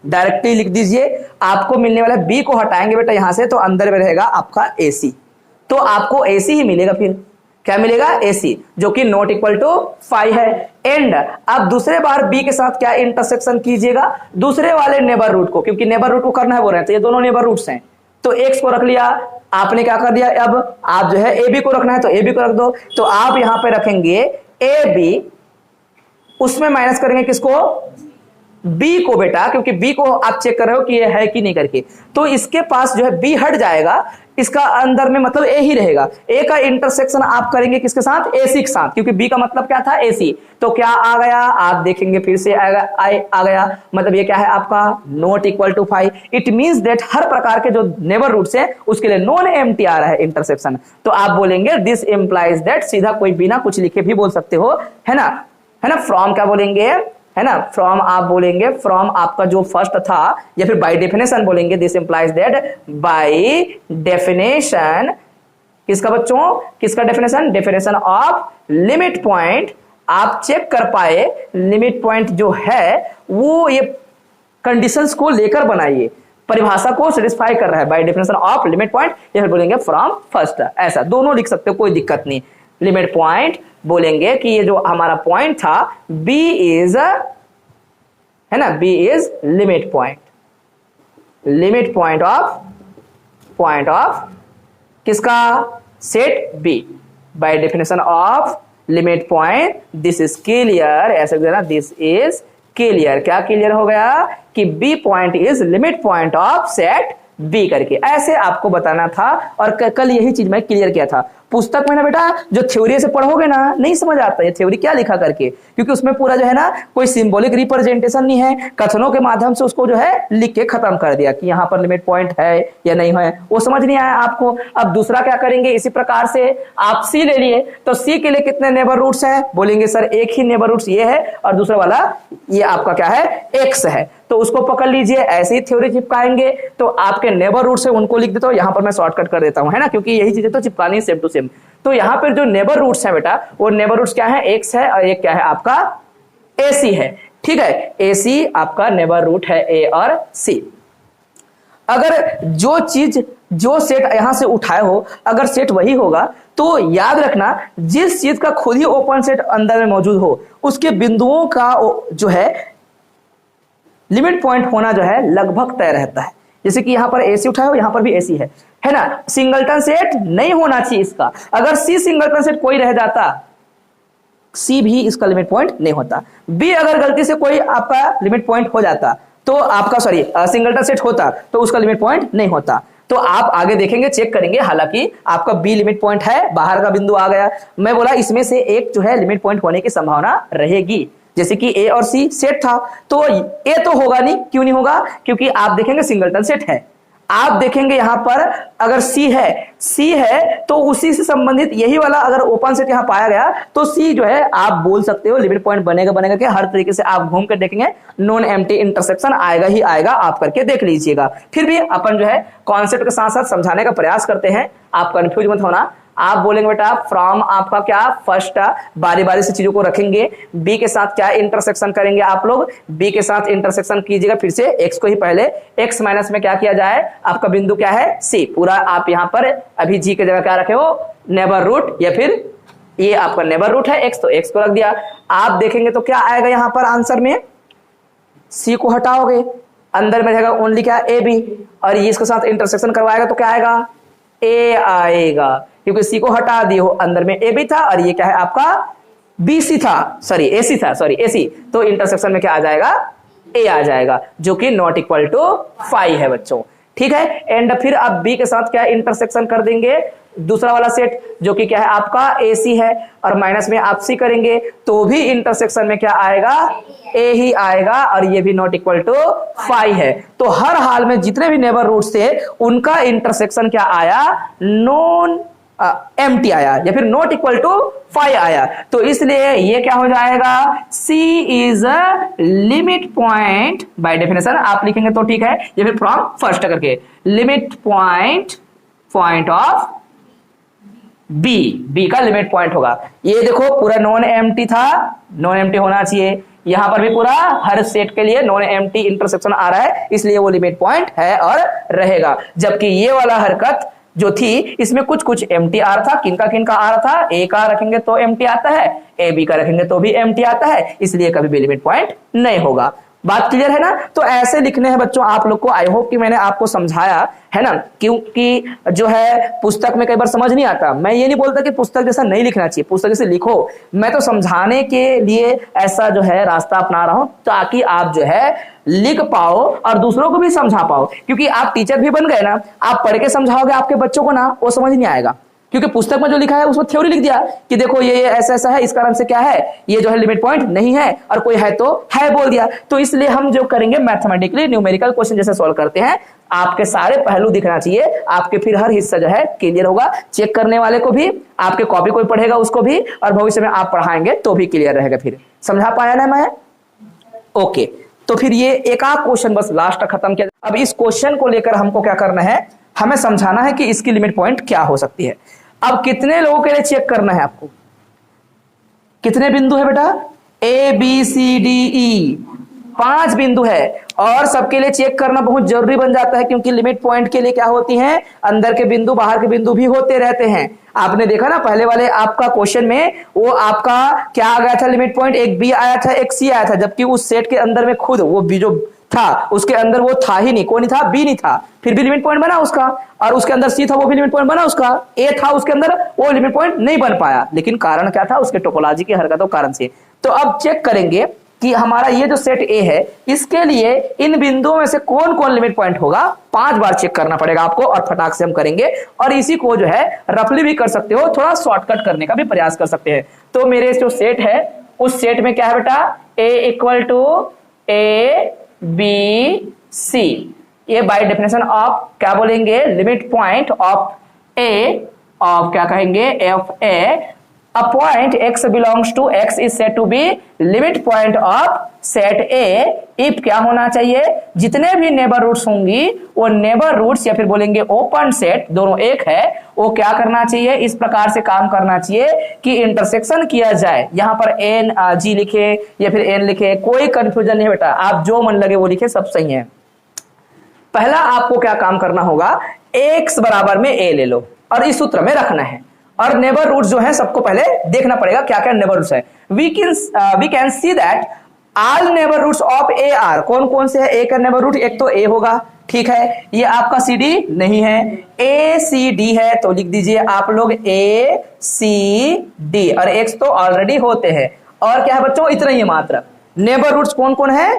डायरेक्टली लिख दीजिए, आपको मिलने वाला बी को हटाएंगे बेटा यहां से, तो अंदर में रहेगा आपका एसी, तो आपको एसी ही मिलेगा। फिर क्या मिलेगा, एसी, जो कि नॉट इक्वल टू 5 है। एंड अब दूसरे बार बी के साथ क्या इंटरसेक्शन कीजिएगा, दूसरे वाले नेबर रूट को, क्योंकि नेबर रूट को करना है बोल रहे हैं, तो ये दोनों नेबर रूट्स हैं, तो एक्स को रख लिया आपने, क्या कर दिया, अब आप जो है ए बी को रखना है तो ए बी को रख दो, तो आप यहां पे रखेंगे ए बी, उसमें माइनस करेंगे किसको, बी को बेटा, क्योंकि बी को आप चेक कर रहे हो कि ये है कि नहीं करके, तो इसके पास जो है बी हट जाएगा, इसका अंदर में मतलब ए ही रहेगा। ए का इंटरसेक्शन आप करेंगे किसके साथ, एसी के साथ, क्योंकि बी का मतलब क्या था, एसी, तो क्या आ गया, आप देखेंगे फिर से आ गया, मतलब ये क्या है आपका not equal to 5। It means that हर प्रकार के जो नेबर रूट्स है उसके लिए नॉन एम्प्टी आ रहा है इंटरसेक्शन, तो आप बोलेंगे दिस इंप्लाइज दैट, सीधा कोई बिना कुछ लिखे भी बोल सकते हो, है ना, है ना। फ्रॉम क्या बोलेंगे, है ना, फ्रॉम आप बोलेंगे, फ्रॉम आपका जो फर्स्ट था, या फिर बाय डेफिनेशन बोलेंगे, this implies that, by definition, किसका बच्चों, किसका definition, definition of limit point. आप चेक कर पाए लिमिट पॉइंट जो है वो ये कंडीशंस को लेकर बनाइए, परिभाषा को सेटिस्फाई कर रहा है, bye definition of limit point, या फिर बोलेंगे फ्रॉम फर्स्ट, ऐसा दोनों लिख सकते हो, कोई दिक्कत नहीं। लिमिट पॉइंट बोलेंगे कि ये जो हमारा पॉइंट था B इज, है ना, B is limit point, limit point of किसका, set B, by definition of limit point, this is clear, ऐसे देना, दिस इज क्लियर। क्या क्लियर हो गया कि B point is limit point of set B करके ऐसे आपको बताना था और कल यही चीज मैं क्लियर किया था। पुस्तक में ना बेटा जो थ्योरी से पढ़ोगे ना नहीं समझ आता ये थ्योरी क्या लिखा करके, क्योंकि उसमें पूरा जो है ना कोई सिंबॉलिक रिप्रेजेंटेशन नहीं है, कथनों के माध्यम से उसको जो है लिख के खत्म कर दिया कि यहाँ पर लिमिट पॉइंट है या नहीं है, वो समझ नहीं आया आपको। अब दूसरा क्या करेंगे, इसी प्रकार से आप सी ले लिए तो सी के लिए कितने नेबर रूट्स हैं, बोलेंगे सर एक ही नेबर रूट्स ये है और दूसरा वाला ये आपका क्या है एक्स है, तो उसको पकड़ लीजिए। ऐसे ही थ्योरी चिपकाएंगे तो आपके नेबर रूट्स है उनको लिख देता हूं, यहां पर मैं शॉर्टकट कर देता हूं है ना, क्योंकि यही चीजें तो चिपकानी सेम टू सेम। तो यहां पर जो नेबर रूट्स है बेटा वो नेबर रूट्स क्या है, एक्स है और एक क्या है आपका एसी है। ठीक है, एसी आपका नेबर रूट है ए और सी। अगर जो चीज जो सेट यहां से उठाए हो अगर सेट वही होगा तो याद रखना जिस चीज का खुद ही ओपन सेट अंदर में मौजूद हो उसके बिंदुओं का जो है लिमिट पॉइंट होना जो है लगभग तय रहता है। जैसे कि यहां पर एसी उठाए हो यहां पर भी एसी है ना, सिंगलटन सेट नहीं होना चाहिए इसका। अगर सी सिंगलटन सेट कोई रह जाता सी भी इसका लिमिट पॉइंट नहीं होता। बी अगर गलती से कोई आपका लिमिट पॉइंट हो जाता तो आपका सिंगलटन सेट होता तो उसका लिमिट पॉइंट नहीं होता। तो आप आगे देखेंगे चेक करेंगे, हालांकि आपका बी लिमिट पॉइंट है, बाहर का बिंदु आ गया, मैं बोला इसमें से एक जो है लिमिट पॉइंट होने की संभावना रहेगी। जैसे कि ए और सी सेट था तो ए तो होगा नहीं, क्यों नहीं होगा, क्योंकि आप देखेंगे सिंगलटन सेट है। आप देखेंगे यहां पर अगर सी है तो उसी से संबंधित यही वाला अगर ओपन सेट यहां पाया गया तो सी जो है आप बोल सकते हो लिमिट पॉइंट बनेगा कि हर तरीके से आप घूम कर देखेंगे नॉन एम्प्टी इंटरसेक्शन आएगा ही आएगा, आप करके देख लीजिएगा। फिर भी अपन जो है कॉन्सेप्ट के साथ साथ समझाने का प्रयास करते हैं, आप कंफ्यूज मत होना। आप बोलेंगे बेटा फ्रॉम आपका क्या फर्स्ट बारी बारी से चीजों को रखेंगे, बी के साथ क्या इंटरसेक्शन करेंगे आप लोग, बी के साथ इंटरसेक्शन कीजिएगा, फिर से एक्स को ही पहले एक्स माइनस में क्या किया जाए, आपका बिंदु क्या है सी, पूरा आप यहां पर अभी जी की जगह क्या रखे हो नेबर रूट, या फिर ये आपका नेबर रूट है एक्स तो एक्स को रख दिया। आप देखेंगे तो क्या आएगा यहां पर आंसर में, सी को हटाओगे अंदर में रहेगा ओनली क्या ए बी, और ये इसके साथ इंटरसेक्शन करवाएगा तो क्या आएगा ए आएगा, क्योंकि सी को हटा दिए हो अंदर में ए बी था और ये क्या है आपका बी सी था, सॉरी एसी था, सॉरी एसी, तो इंटरसेक्शन में क्या आ जाएगा ए आ जाएगा, जो कि नॉट इक्वल टू 5 है बच्चों। ठीक है, एंड फिर आप बी के साथ क्या इंटरसेक्शन कर देंगे, दूसरा वाला सेट जो कि क्या है आपका एसी है, और माइनस में आप सी करेंगे तो भी इंटरसेक्शन में क्या आएगा ए ही आएगा, और ये भी नॉट इक्वल टू 5 है। तो हर हाल में जितने भी नेबर रूट्स थे उनका इंटरसेक्शन क्या आया, नॉन एम्प्टी आया, या फिर नॉट इक्वल टू 5 आया। तो इसलिए ये क्या हो जाएगा, C is a limit point by definition, आप लिखेंगे तो ठीक है, या फिर फ्रॉम फर्स्ट करके लिमिट पॉइंट ऑफ बी का लिमिट पॉइंट होगा। ये देखो पूरा नॉन एम्प्टी था, नॉन एम्प्टी होना चाहिए, यहां पर भी पूरा हर सेट के लिए नॉन एम्प्टी इंटरसेक्शन आ रहा है, इसलिए वो लिमिट पॉइंट है और रहेगा। जबकि ये वाला हरकत जो थी इसमें कुछ एम्प्टी आ रहा था, किनका आ रहा था, ए का रखेंगे तो एम्प्टी आता है, ए बी का रखेंगे तो भी एम्प्टी आता है, इसलिए कभी भी लिमिट पॉइंट नहीं होगा। बात क्लियर है ना। तो ऐसे लिखने हैं बच्चों आप लोग को, आई होप कि मैंने आपको समझाया है ना, क्योंकि जो है पुस्तक में कई बार समझ नहीं आता। मैं ये नहीं बोलता कि पुस्तक जैसा नहीं लिखना चाहिए, पुस्तक जैसे लिखो, मैं तो समझाने के लिए ऐसा जो है रास्ता अपना रहा हूं ताकि आप जो है लिख पाओ और दूसरों को भी समझा पाओ। क्योंकि आप टीचर भी बन गए ना, आप पढ़ के समझाओगे आपके बच्चों को ना, वो समझ नहीं आएगा, क्योंकि पुस्तक में जो लिखा है उसमें थ्योरी लिख दिया कि देखो ये ऐसा ऐसा है, इस कारण से क्या है, ये जो है लिमिट पॉइंट नहीं है, और कोई है तो है बोल दिया। तो इसलिए हम जो करेंगे मैथमेटिकली न्यूमेरिकल क्वेश्चन जैसे सॉल्व करते हैं, आपके सारे पहलू दिखना चाहिए, आपके फिर हर हिस्सा जो है क्लियर होगा, चेक करने वाले को भी, आपके कॉपी कोई पढ़ेगा उसको भी, और भविष्य में आप पढ़ाएंगे तो भी क्लियर रहेगा। फिर समझा पाया ना मैं? ओके, तो फिर ये एक आध क्वेश्चन बस लास्ट खत्म किया। अब इस क्वेश्चन को लेकर हमको क्या करना है, हमें समझाना है कि इसकी लिमिट पॉइंट क्या हो सकती है। अब कितने लोगों के लिए चेक करना है आपको, कितने बिंदु है बेटा, ए बी सी डी ई, 5 बिंदु है, और सबके लिए चेक करना बहुत जरूरी बन जाता है, क्योंकि लिमिट पॉइंट के लिए क्या होती हैं, अंदर के बिंदु बाहर के बिंदु भी होते रहते हैं। आपने देखा ना पहले वाले आपका क्वेश्चन में, वो आपका क्या आ गया था लिमिट पॉइंट, एक बी आया था एक सी आया था, जबकि उस सेट के अंदर में खुद वो बी जो था उसके अंदर वो था ही नहीं, कौन नहीं था, बी नहीं था, फिर भी लिमिट पॉइंट बना उसका, और उसके अंदर सी था वो भी लिमिट पॉइंट बना उसका, ए था उसके अंदर वो लिमिट पॉइंट नहीं बन पाया, लेकिन कारण क्या था, उसके टोपोलॉजी की हरकतों कारण से। तो अब चेक करेंगे कि हमारा ये जो सेट ए है इसके लिए इन बिंदुओं में से कौन कौन लिमिट पॉइंट होगा 5 बार चेक करना पड़ेगा आपको, और फटाक से हम करेंगे। और इसी को जो है रफली भी कर सकते हो, थोड़ा शॉर्टकट करने का भी प्रयास कर सकते हैं। तो मेरे जो सेट है उस सेट में क्या है बेटा, A equal to A B C, ये बाय डेफिनेशन ऑफ क्या बोलेंगे, limit point of A of क्या कहेंगे, F A, a point x belongs to x is said to be limit point of set A if क्या होना चाहिए, जितने भी नेबर रूट्स होंगी वो नेबर रूट्स या फिर बोलेंगे ओपन सेट, दोनों एक है, वो क्या करना चाहिए, इस प्रकार से काम करना चाहिए कि इंटरसेक्शन किया जाए। यहां पर एन जी लिखे या फिर एन लिखे, कोई कंफ्यूजन नहीं बेटा, आप जो मन लगे वो लिखे, सब सही है। पहला आपको क्या काम करना होगा, x बराबर में a ले लो और इस सूत्र में रखना है, और नेबर रूट्स जो है सबको पहले देखना पड़ेगा क्या क्या नेबर रूट्स है। We can see that all neighbour roots of A are, कौन कौन से है, ए का नेबर रूट एक तो ए होगा, ठीक है, ये आपका सी डी नहीं है, ए सी डी है, तो लिख दीजिए आप लोग ए सी डी, और एक्स तो ऑलरेडी होते हैं। और क्या है बच्चों, इतना ही मात्र। नेबर रूट्स कौन कौन है,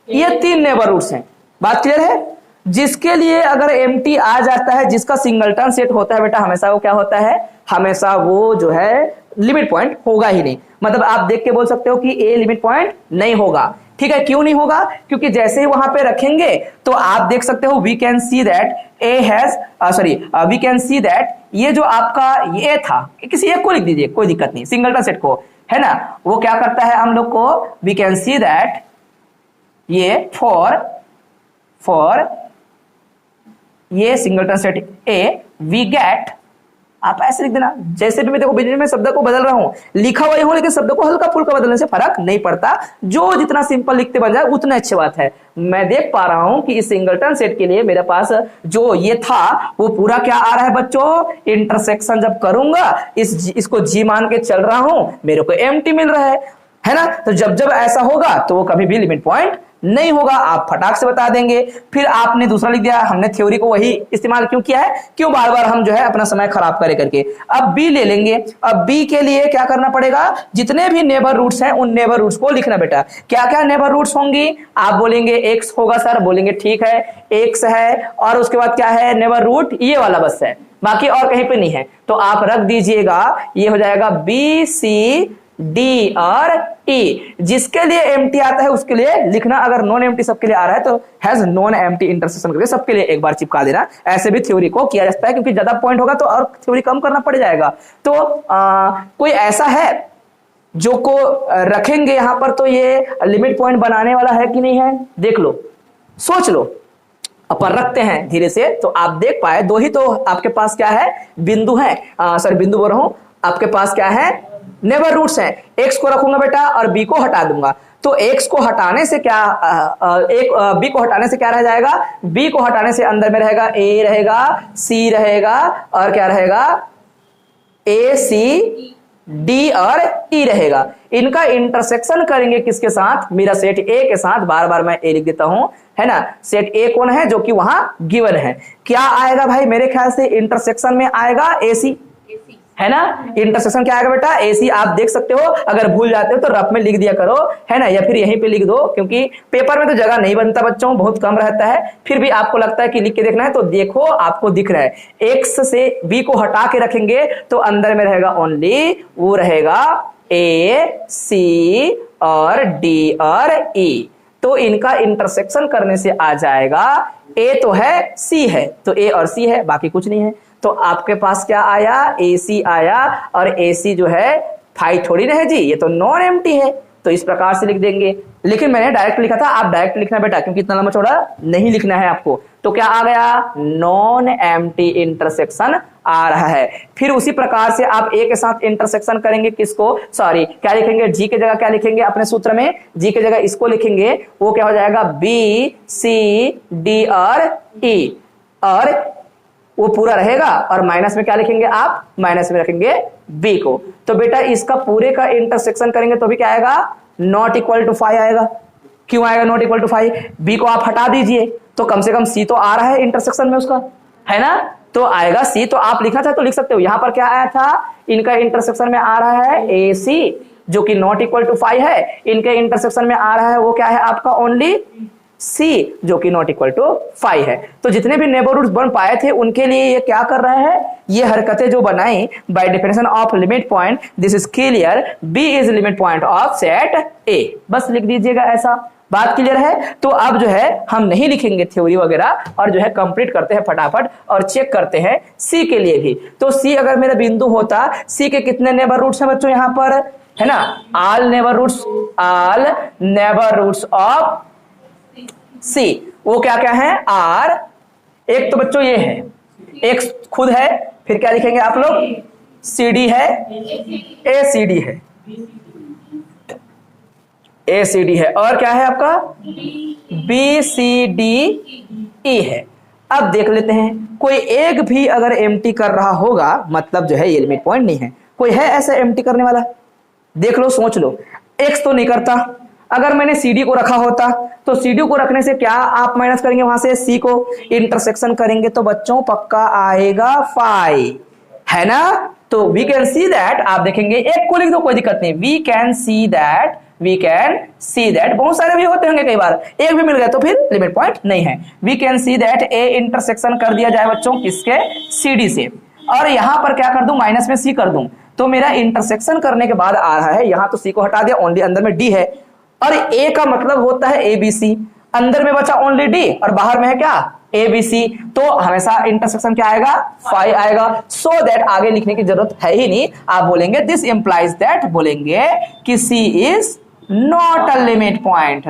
ये 3 नेबर रूट्स हैं, बात क्लियर है। जिसके लिए अगर एम्प्टी आ जाता है, जिसका सिंगलटन सेट होता है बेटा, हमेशा वो क्या होता है, हमेशा वो जो है लिमिट पॉइंट होगा ही नहीं। मतलब आप देख के बोल सकते हो कि ए लिमिट पॉइंट नहीं होगा, ठीक है। क्यों नहीं होगा, क्योंकि जैसे ही वहां पे रखेंगे तो आप देख सकते हो we can see that A has we can see that ये जो आपका ये था, किसी एक को लिख दीजिए, कोई दिक्कत नहीं, सिंगलटन सेट को, है ना, वो क्या करता है हम लोग को, वी कैन सी दैट ये फॉर ये singleton set A we get, आप ऐसे लिख देना, जैसे भी मैं देखो बीच में शब्द को बदल रहा हूं, लिखा हुआ ही हूं, लेकिन शब्द को हल्का फुल्का बदलने से फर्क नहीं पड़ता, जो जितना सिंपल लिखते बन जाए उतना अच्छी बात है। मैं देख पा रहा हूं कि इस सिंगलटन सेट के लिए मेरे पास जो ये था वो पूरा क्या आ रहा है बच्चों, इंटरसेक्शन जब करूंगा इसको जी मान के चल रहा हूं, मेरे को एम्प्टी मिल रहा है ना। तो जब जब ऐसा होगा तो वो कभी भी लिमिट पॉइंट नहीं होगा, आप फटाक से बता देंगे। फिर आपने दूसरा लिख दिया, हमने थ्योरी को वही इस्तेमाल क्यों किया है, क्यों बार बार हम जो है अपना समय खराब करे करके। अब बी ले लेंगे, अब बी के लिए क्या करना पड़ेगा, जितने भी नेबर रूट्स हैं उन नेबर रूट्स को लिखना बेटा। क्या क्या नेबर रूट्स होंगी, आप बोलेंगे एक्स होगा सर, बोलेंगे ठीक है एक्स है, और उसके बाद क्या है नेबर रूट ये वाला बस है, बाकी और कहीं पे नहीं है, तो आप रख दीजिएगा, ये हो जाएगा बी सी डी और ई। जिसके लिए एम्प्टी आता है उसके लिए लिखना, अगर नॉन एम्प्टी सबके लिए आ रहा है तो हैज नॉन एम्प्टी इंटरसेक्शन करके सबके लिए एक बार चिपका देना। ऐसे भी थ्योरी को किया जा सकता है, क्योंकि ज्यादा पॉइंट होगा तो और थ्योरी कम करना पड़ जाएगा। तो कोई ऐसा है जो को रखेंगे यहां पर, तो ये लिमिट पॉइंट बनाने वाला है कि नहीं है, देख लो, सोच लो। अपन रखते हैं धीरे से, तो आप देख पाए दो ही तो आपके पास क्या है, बिंदु है, सॉरी बिंदु बोल रहा हूं, आपके पास क्या है, नेबर रूट्स हैं। एक्स को रखूंगा बेटा और बी को हटा दूंगा, तो एक्स को हटाने से क्या बी को हटाने से क्या रह जाएगा, बी को हटाने से अंदर में रहेगा ए रहेगा, सी रहेगा, और क्या रहेगा, ए सी डी और ई रहेगा। इनका इंटरसेक्शन करेंगे किसके साथ, मेरा सेट ए के साथ, बार बार मैं ए लिख देता हूं, है ना। सेट ए कौन है, जो कि वहां गिवन है। क्या आएगा भाई, मेरे ख्याल से इंटरसेक्शन में आएगा ए सी, है ना। इंटरसेक्शन क्या आएगा बेटा, एसी। आप देख सकते हो, अगर भूल जाते हो तो रफ में लिख दिया करो, है ना, या फिर यहीं पे लिख दो, क्योंकि पेपर में तो जगह नहीं बनता बच्चों, बहुत कम रहता है। फिर भी आपको लगता है कि लिख के देखना है, तो देखो आपको दिख रहा है, एक्स से बी को हटा के रखेंगे तो अंदर में रहेगा ओनली, वो रहेगा ए सी और डी और ई। तो इनका इंटरसेक्शन करने से आ जाएगा, ए तो है, सी है, तो ए और सी है, बाकी कुछ नहीं है। तो आपके पास क्या आया, AC आया, और AC जो है फाई थोड़ी ना है जी, ये तो नॉन एम्प्टी है, तो इस प्रकार से लिख देंगे। लेकिन मैंने डायरेक्ट लिखा था, आप डायरेक्ट लिखना बेटा, क्योंकि इतना लंबा चौड़ा नहीं लिखना है आपको। तो क्या आ गया, नॉन एम्प्टी इंटरसेक्शन आ रहा है। फिर उसी प्रकार से आप ए के साथ इंटरसेक्शन करेंगे, किसको, सॉरी क्या लिखेंगे, जी की जगह क्या लिखेंगे अपने सूत्र में, जी की जगह इसको लिखेंगे, वो क्या हो जाएगा, बी सी डी और ई, और वो पूरा रहेगा, और माइनस में क्या लिखेंगे आप, माइनस में रखेंगे बी को। तो बेटा इसका पूरे का इंटरसेक्शन करेंगे तो भी क्या आएगा, नॉट इक्वल टू 5 आएगा। क्यों आएगा नॉट इक्वल टू 5, बी को आप हटा दीजिए, तो कम से कम सी तो आ रहा है इंटरसेक्शन में उसका, है ना, तो आएगा सी। तो आप लिखना चाहे तो लिख सकते हो, यहां पर क्या आया था, इनका इंटरसेक्शन में आ रहा है ए सी जो कि नॉट इक्वल टू 5 है, इनके इंटरसेक्शन में आ रहा है वो क्या है आपका ओनली C जो कि नॉट इक्वल टू 5 है। तो जितने भी नेबरहुड्स बन पाए थे उनके लिए ये क्या कर रहा है, ये हरकतें जो बनाई bye definition of limit point, this is clear, B is limit point of set A। बस लिख दीजिएगा ऐसा, बात क्लियर है। तो अब जो है हम नहीं लिखेंगे थ्योरी वगैरह और जो है कंप्लीट करते हैं फटाफट और चेक करते हैं C के लिए भी। तो C अगर मेरा बिंदु होता, C के कितने नेबरहुड्स हैं बच्चों यहाँ पर, है ना, ऑल नेबरहुड्स ऑफ C, वो क्या क्या है R, एक तो बच्चों ये है, एक खुद है, फिर क्या लिखेंगे आप लोग, CD है, ACD है, ACD है, और क्या है आपका BCDE है। अब देख लेते हैं, कोई एक भी अगर एम्प्टी कर रहा होगा मतलब जो है ये लिमिट पॉइंट नहीं है। कोई है ऐसा एम्प्टी करने वाला, देख लो सोच लो। X तो नहीं करता, अगर मैंने CD को रखा होता तो CD को रखने से क्या आप माइनस करेंगे वहां से, C को इंटरसेक्शन करेंगे तो बच्चों पक्का आएगा 5, है ना। तो वी कैन सी दैट, आप देखेंगे एक को लिख दो कोई दिक्कत नहीं, वी कैन सी दैट, बहुत सारे भी होते होंगे कई बार, एक भी मिल गया तो फिर लिमिट पॉइंट नहीं है। We can see that A intersection कर दिया जाए बच्चों किसके, CD से, और यहां पर क्या कर दूं, माइनस में C कर दूं, तो मेरा इंटरसेक्शन करने के बाद आ रहा है, यहां तो C को हटा दिया, ओनली अंदर में D है, और A का मतलब होता है ABC, अंदर में बचा ओनली D और बाहर में है क्या ABC, तो हमेशा इंटरसेक्शन क्या आएगा 5 आएगा। सो दैट आगे लिखने की जरूरत है ही नहीं, आप बोलेंगे दिस इंप्लाइज दैट, बोलेंगे कि C is not a limit point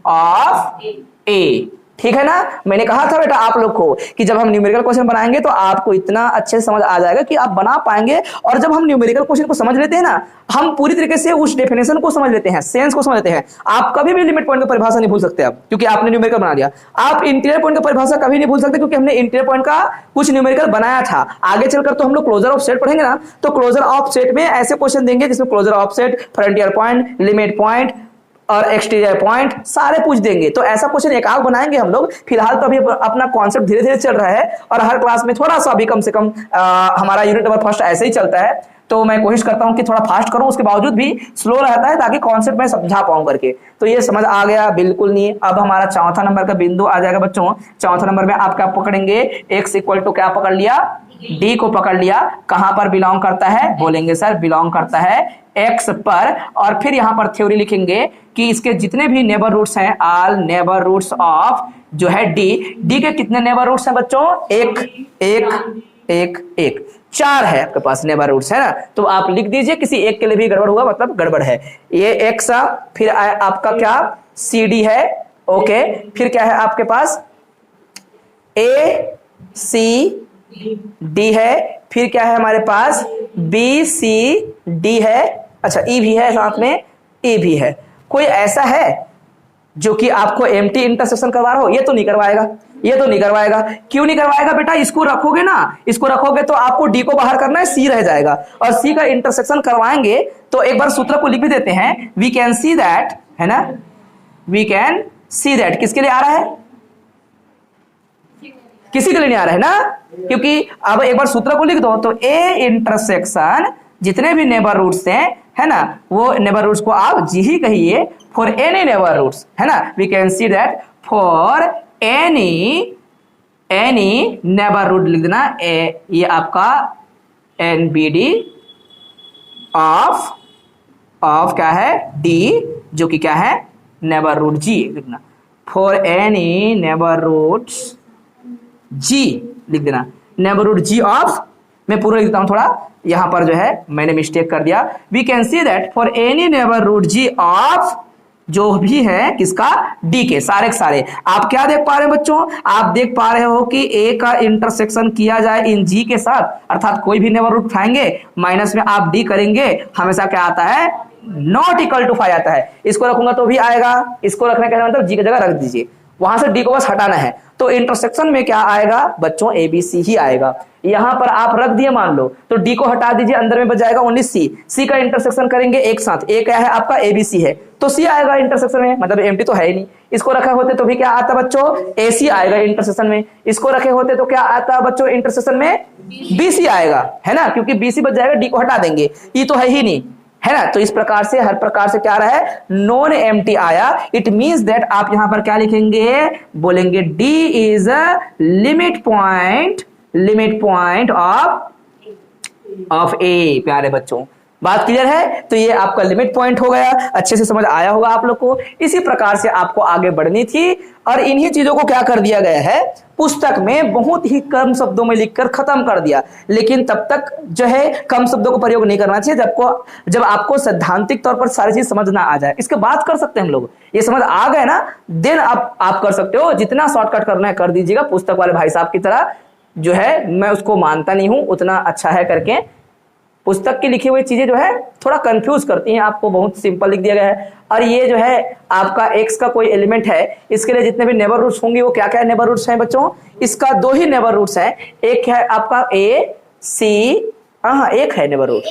of A, ठीक है ना। मैंने कहा था बेटा आप लोग को कि जब हम न्यूमेरिकल क्वेश्चन बनाएंगे तो आपको इतना अच्छे से समझ आ जाएगा कि आप बना पाएंगे, और जब हम न्यूमेरिकल क्वेश्चन को समझ लेते हैं ना, हम पूरी तरीके से उस डेफिनेशन को समझ लेते हैं, सेंस को समझ लेते हैं। आप कभी भी लिमिट पॉइंट की परिभाषा नहीं भूल सकते अब, क्योंकि आपने न्यूमेरिकल बना लिया। आप इंटीरियर पॉइंट की परिभाषा कभी नहीं भूल सकते, क्योंकि हमने इंटीरियर पॉइंट का कुछ न्यूमेरिकल बनाया था। आगे चलकर तो हम लोग क्लोजर ऑफ सेट पढ़ेंगे ना, तो क्लोजर ऑफ सेट में ऐसे क्वेश्चन देंगे जिसमें closure of set, frontier point, limit point और एक्सटीरियर पॉइंट सारे पूछ देंगे। तो ऐसा क्वेश्चन एक आग बनाएंगे हम लोग। फिलहाल तो अभी अपना कॉन्सेप्ट धीरे धीरे चल रहा है, और हर क्लास में थोड़ा सा अभी कम से कम हमारा यूनिट नंबर फर्स्ट ऐसे ही चलता है, तो मैं कोशिश करता हूं कि थोड़ा फास्ट करूं, उसके बावजूद भी स्लो रहता है ताकि कॉन्सेप्ट में समझा पाऊं करके। तो ये समझ आ गया, बिल्कुल नहीं। अब हमारा चौथा नंबर का बिंदु आ जाएगा बच्चों। चौथा नंबर में आप क्या पकड़ेंगे, x इक्वल टू क्या पकड़ लिया, D को पकड़ लिया। कहां पर बिलोंग करता है, बोलेंगे सर बिलोंग करता है X पर, और फिर यहां पर थ्योरी लिखेंगे कि इसके जितने भी नेबरहुड्स हैं, ऑल नेबरहुड्स ऑफ जो है D के कितने नेबरहुड्स हैं बच्चों, एक 4 है आपके पास नेबरहुड्स, है ना। तो आप लिख दीजिए, किसी एक के लिए भी गड़बड़ हुआ मतलब गड़बड़ है। ये X फिर आपका क्या CD है, ओके, फिर क्या है आपके पास ACD है, फिर क्या है हमारे पास BCD है, अच्छा E भी है साथ में, E भी है। कोई ऐसा है जो कि आपको एम्प्टी इंटरसेक्शन करवा रहा हो, ये तो नहीं करवाएगा, क्यों नहीं करवाएगा बेटा, इसको रखोगे ना, इसको रखोगे तो आपको D को बाहर करना है, C रह जाएगा, और C का इंटरसेक्शन करवाएंगे। तो एक बार सूत्र को लिख भी देते हैं, वी कैन सी दैट, है ना, वी कैन सी दैट किसके लिए आ रहा है, किसी के लिए नहीं आ रहा है ना, क्योंकि अब एक बार सूत्र को लिख दो तो A इंटरसेक्शन जितने भी नेबरहुड्स हैं, है ना, वो नेबरहुड्स को आप G ही कहिए, फॉर एनी नेबरहुड्स, है ना, we can see that for any neighbourhood लिख देना, ये आपका NBD ऑफ क्या है D, जो कि क्या है नेबरहुड G लिखना, फॉर एनी नेबरहुड्स G लिख देना, नेबरहुड G ऑफ, मैं पूरा लिखता हूं, थोड़ा यहां पर जो है मैंने मिस्टेक कर दिया। We can see that for any neighbourhood G of जो भी है किसका, D के सारे आप क्या देख पा रहे हैं बच्चों, आप देख पा रहे हो कि A का इंटरसेक्शन किया जाए इन G के साथ, अर्थात कोई भी नेबरहुड उठाएंगे, माइनस में आप D करेंगे, हमेशा क्या आता है, नॉट इक्वल टू 5 आता है। इसको रखूंगा तो भी आएगा, इसको रखने का मतलब G की जगह रख दीजिए, वहां से डी को बस हटाना है, तो इंटरसेक्शन में क्या आएगा बच्चों, ABC ही आएगा। यहां पर आप रख दिए मान लो, तो डी को हटा दीजिए, अंदर में बच जाएगा ओनली सी का इंटरसेक्शन करेंगे एक साथ, ए क्या है आपका ABC है, तो सी आएगा इंटरसेक्शन में, मतलब एम्प्टी तो है ही नहीं। इसको रखे होते तो भी क्या आता बच्चों, AC आएगा इंटरसेक्शन में। इसको रखे होते तो क्या आता बच्चों इंटरसेक्शन में, BC आएगा, है ना, क्योंकि BC बच जाएगा, डी को हटा देंगे, ई तो है ही नहीं, है ना। तो इस प्रकार से हर प्रकार से क्या रहा है, नॉन एम्प्टी आया। इट मींस दैट आप यहां पर क्या लिखेंगे, बोलेंगे D is a limit point of A. प्यारे बच्चों बात क्लियर है, तो ये आपका लिमिट पॉइंट हो गया, अच्छे से समझ आया होगा आप लोग को। इसी प्रकार से आपको आगे बढ़नी थी, और इन्हीं चीजों को क्या कर दिया गया है, पुस्तक में बहुत ही कम शब्दों में लिखकर खत्म कर दिया। लेकिन तब तक जो है कम शब्दों को प्रयोग नहीं करना चाहिए, जब आपको सैद्धांतिक तौर पर सारी चीज समझ ना आ जाए। इसके बाद कर सकते हैं हम लोग, ये समझ आ गए ना, देन आप कर सकते हो। जितना शॉर्टकट करना है कर दीजिएगा, पुस्तक वाले भाई साहब की तरह जो है मैं उसको मानता नहीं हूं उतना अच्छा है करके। पुस्तक की लिखी हुई चीजें जो है थोड़ा कंफ्यूज करती हैं आपको, बहुत सिंपल लिख दिया गया है। और ये जो है आपका एक्स का कोई एलिमेंट है, इसके लिए जितने भी नेबर रूट्स होंगे वो क्या क्या नेबर रूट्स हैं बच्चों, इसका 2 ही नेबर रूट्स हैं। एक है आपका ए सी, हाँ एक है नेबर रूट,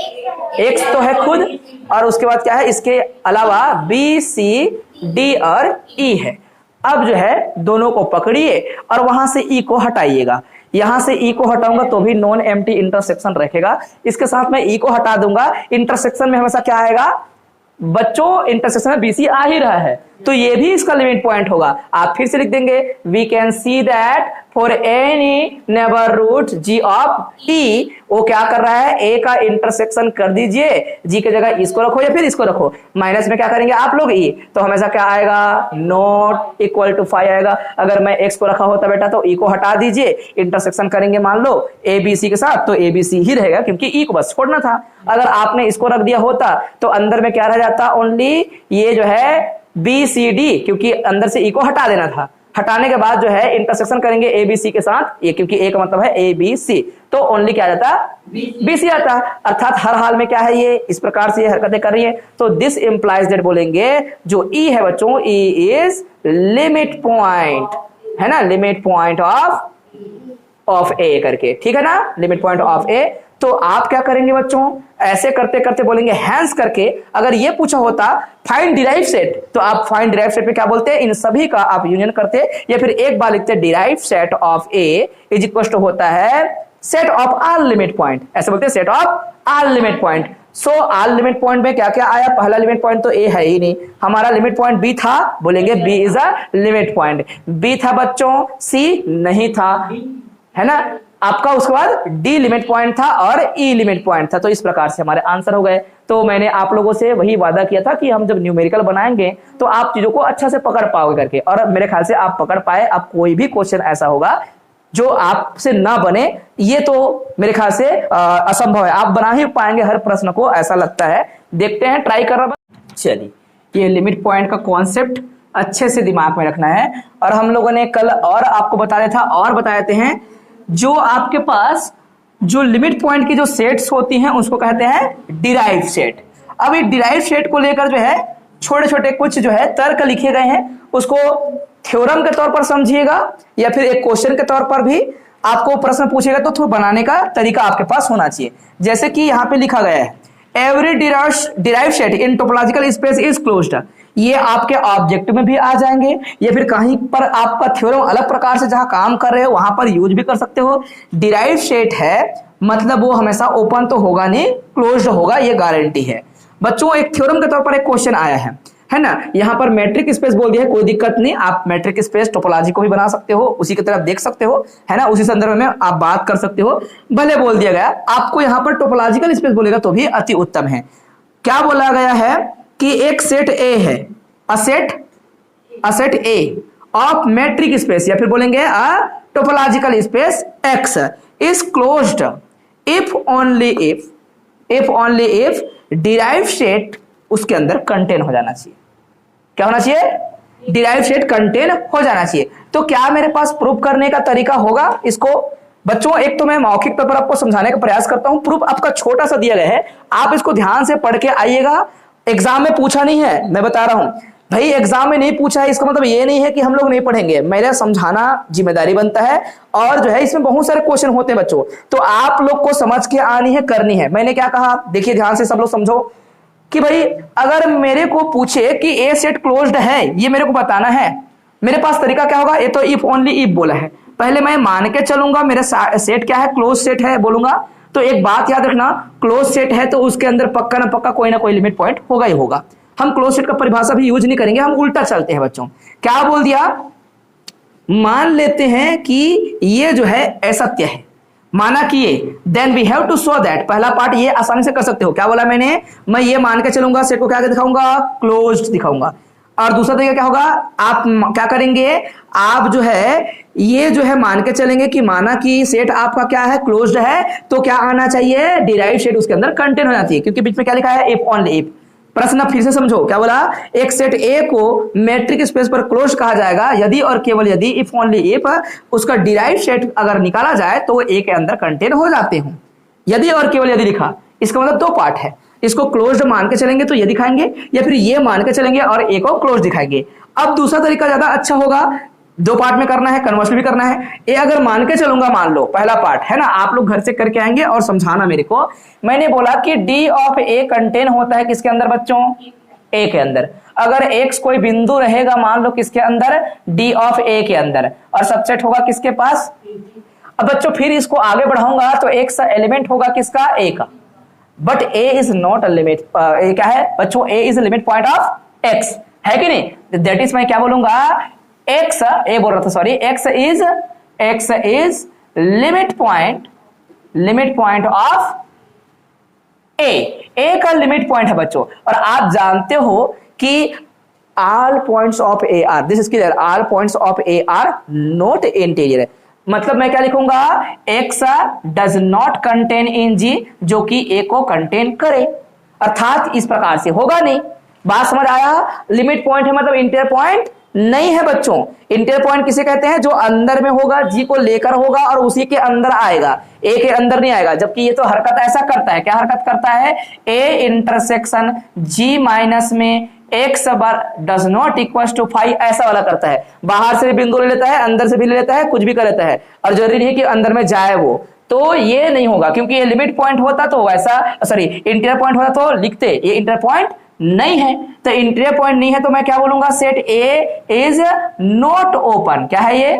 एक्स तो है खुद, और उसके बाद क्या है इसके अलावा बी सी डी और ई है। अब जो है दोनों को पकड़िए और वहां से ई को हटाइएगा। यहां से ई को हटाऊंगा तो भी नॉन एम्प्टी इंटरसेक्शन रखेगा, इसके साथ में ई को हटा दूंगा, इंटरसेक्शन में हमेशा क्या आएगा बच्चों, इंटरसेक्शन में BC आ ही रहा है, तो ये भी इसका लिमिट पॉइंट होगा। आप फिर से लिख देंगे, we can see that for any neighbour root G of E, वो क्या कर रहा है, ए का इंटरसेक्शन कर दीजिए, G की जगह इसको रखो या फिर इसको रखो, माइनस में क्या करेंगे आप लोग E, तो हमेशा क्या आएगा, नॉट इक्वल टू 5 आएगा। अगर मैं x को रखा होता बेटा तो E को हटा दीजिए, इंटरसेक्शन करेंगे मान लो ABC के साथ, तो ABC ही रहेगा क्योंकि E को बस छोड़ना था। अगर आपने इसको रख दिया होता तो अंदर में क्या रह जाता, ओनली ये जो है BCD, क्योंकि अंदर से E को हटा देना था। हटाने के बाद जो है इंटरसेक्शन करेंगे ABC के साथ, ये क्योंकि A का मतलब है ABC, तो ओनली क्या जाता, BC आता। अर्थात हर हाल में क्या है, ये इस प्रकार से ये हरकतें कर रही है। तो दिस इंप्लाइज दैट बोलेंगे जो E है बच्चों, E इज लिमिट पॉइंट, है ना, लिमिट पॉइंट ऑफ A करके, ठीक है ना, लिमिट पॉइंट ऑफ A। तो आप क्या करेंगे बच्चों, ऐसे करते करते बोलेंगे हैंस करके। अगर ये पूछा होता फाइंड डिराइव सेट, तो आप फाइंड डिराइव सेट पे क्या बोलते हैं, इन सभी का आप यूनियन करते, या फिर एक बार लिखते derive set of A is equal to होता है set of all limit point, ऐसे बोलते हैं set of all limit point. So all limit point में क्या क्या आया, पहला लिमिट पॉइंट तो A है ही नहीं, हमारा लिमिट पॉइंट B था, बोलेंगे B is a limit point. B था बच्चों, C नहीं था, है ना आपका, उसके बाद D लिमिट पॉइंट था और E लिमिट पॉइंट था। तो इस प्रकार से हमारे आंसर हो गए। तो मैंने आप लोगों से वही वादा किया था कि हम जब न्यूमेरिकल बनाएंगे तो आप चीजों को अच्छा से पकड़ पाओगे करके, और मेरे ख्याल से आप पकड़ पाए। अब कोई भी क्वेश्चन ऐसा होगा जो आपसे ना बने, ये तो मेरे ख्याल से असंभव है, आप बना ही पाएंगे हर प्रश्न को, ऐसा लगता है। देखते हैं, ट्राई कर रहा। चलिए, ये लिमिट पॉइंट का कॉन्सेप्ट अच्छे से दिमाग में रखना है। और हम लोगों ने कल और आपको बताया था, और बताते हैं, जो आपके पास जो लिमिट पॉइंट की जो सेट्स होती हैं उसको कहते हैं डिराइव सेट। अब ये डिराइव सेट को लेकर जो है छोटे छोटे कुछ जो है तर्क लिखे गए हैं, उसको थ्योरम के तौर पर समझिएगा या फिर एक क्वेश्चन के तौर पर भी आपको प्रश्न पूछेगा तो थोड़ा बनाने का तरीका आपके पास होना चाहिए। जैसे कि यहाँ पे लिखा गया है, every derive set in topological space is closed. ये आपके ऑब्जेक्टिव में भी आ जाएंगे, या फिर कहीं पर आपका थ्योरम अलग प्रकार से जहां काम कर रहे हो वहां पर यूज भी कर सकते हो। डिराइव सेट है मतलब वो हमेशा ओपन तो होगा नहीं, क्लोज्ड होगा, ये गारंटी है। बच्चों एक थ्योरम के तौर पर एक क्वेश्चन आया है ना, यहाँ पर मैट्रिक स्पेस बोल दिया है, कोई दिक्कत नहीं, आप मैट्रिक स्पेस टोपोलॉजी को भी बना सकते हो, उसी की तरफ देख सकते हो, है ना, उसी संदर्भ में आप बात कर सकते हो। भले बोल दिया गया, आपको यहाँ पर टोपोलॉजिकल स्पेस बोलेगा तो भी अति उत्तम है। क्या बोला गया है कि एक सेट ए है, asset A of matric space, या फिर बोलेंगे अ topological space x is closed if only if derive set उसके अंदर कंटेन हो जाना चाहिए। क्या होना चाहिए, डिराइव सेट कंटेन हो जाना चाहिए। तो क्या मेरे पास प्रूफ करने का तरीका होगा इसको? बच्चों एक तो मैं मौखिक तौर पर आपको समझाने का प्रयास करता हूं, प्रूफ आपका छोटा सा दिया गया है, आप इसको ध्यान से पढ़ के आइएगा। एग्जाम में पूछा नहीं है, मैं बता रहा हूं। भाई एग्जाम में नहीं पूछा है इसका मतलब ये नहीं है कि हम लोग नहीं पढ़ेंगे, मेरा समझाना जिम्मेदारी बनता है। और जो है इसमें बहुत सारे क्वेश्चन होते हैं बच्चों, तो आप लोग को समझ के आनी है, करनी है। मैंने क्या कहा, देखिए ध्यान से सब लोग समझो कि भाई अगर मेरे को पूछे कि ए सेट क्लोज्ड है, ये मेरे को बताना है, मेरे पास तरीका क्या होगा, ये तो इफ ओनली इफ बोला है, पहले मैं मान के चलूंगा मेरा सेट क्या है, क्लोज सेट है बोलूंगा। तो एक बात याद रखना, क्लोज सेट है तो उसके अंदर पक्का ना कोई लिमिट पॉइंट होगा ही होगा। हम क्लोज सेट का परिभाषा भी यूज नहीं करेंगे, हम उल्टा चलते हैं बच्चों। क्या बोल दिया, मान लेते हैं कि ये जो है असत्य है, माना कि ये, then we have to show that, पहला पार्ट ये आसानी से कर सकते हो। क्या बोला मैंने, मैं ये मान के चलूंगा, सेट को क्या दिखाऊंगा, क्लोज्ड दिखाऊंगा। और दूसरा तरीका क्या होगा, आप क्या करेंगे, आप जो है ये जो है मान के चलेंगे कि माना कि सेट आपका क्या है, क्लोज्ड है, तो क्या आना चाहिए, डिराइव्ड सेट उसके अंदर कंटेन हो जाती है, क्योंकि बीच में क्या लिखा है, इफ ओनली इफ। प्रश्न फिर से समझो, क्या बोला, एक सेट ए को मैट्रिक स्पेस पर क्लोज कहा जाएगा यदि और केवल यदि, इफ ओनली इफ, उसका डिराइव्ड सेट अगर निकाला जाए तो वो ए के अंदर कंटेन हो जाते हो। यदि और केवल यदि लिखा, इसका मतलब दो पार्ट है, इसको क्लोज्ड मान के चलेंगे तो ये दिखाएंगे, या फिर ये मान के चलेंगे और ए को क्लोज दिखाएंगे। अब दूसरा तरीका ज्यादा अच्छा होगा, दो पार्ट में करना है, कन्वर्स भी करना है। ए अगर मान के चलूंगा, मान लो पहला पार्ट है ना, आप लोग घर से करके आएंगे और समझाना मेरे को। मैंने बोला कि डी ऑफ ए कंटेन होता है किसके अंदर बच्चों, ए के अंदर। अगर एक्स कोई बिंदु रहेगा मान लो किसके अंदर, डी ऑफ ए के अंदर, और सबसेट होगा किसके पास। अब बच्चों फिर इसको आगे बढ़ाऊंगा तो एक्स एलिमेंट होगा किसका, ए का, but A is not a limit, A क्या है बच्चों, A is limit point of X, है कि नहीं। दैट इज मैं क्या बोलूंगा, एक्स, ए बोल रहा था sorry, X is limit point of A का लिमिट पॉइंट है बच्चों। और आप जानते हो कि all points of A are, this is clear, all points of A are not interior. मतलब मैं क्या लिखूंगा, x does not contain in जी, जो कि ए को कंटेन करे, अर्थात इस प्रकार से होगा नहीं। बात समझ आया, लिमिट पॉइंट है मतलब इंटीरियर पॉइंट नहीं है बच्चों। इंटीरियर पॉइंट किसे कहते हैं, जो अंदर में होगा, जी को लेकर होगा और उसी के अंदर आएगा, ए के अंदर नहीं आएगा। जबकि ये तो हरकत ऐसा करता है, क्या हरकत करता है, ए इंटरसेक्शन जी माइनस में X does not equal to 5, ऐसा वाला करता है। बाहर से भी बिंदु ले लेता है, अंदर से भी ले लेता है, कुछ भी कर लेता है, और जरूरी नहीं है कि अंदर में जाए वो। तो ये नहीं होगा, क्योंकि ये लिमिट पॉइंट होता तो वैसा, सॉरी इंटीरियर पॉइंट होता तो लिखते, ये इंटीरियर पॉइंट नहीं है। तो इंटीरियर पॉइंट नहीं है तो मैं क्या बोलूंगा, set A is not open. क्या है ये,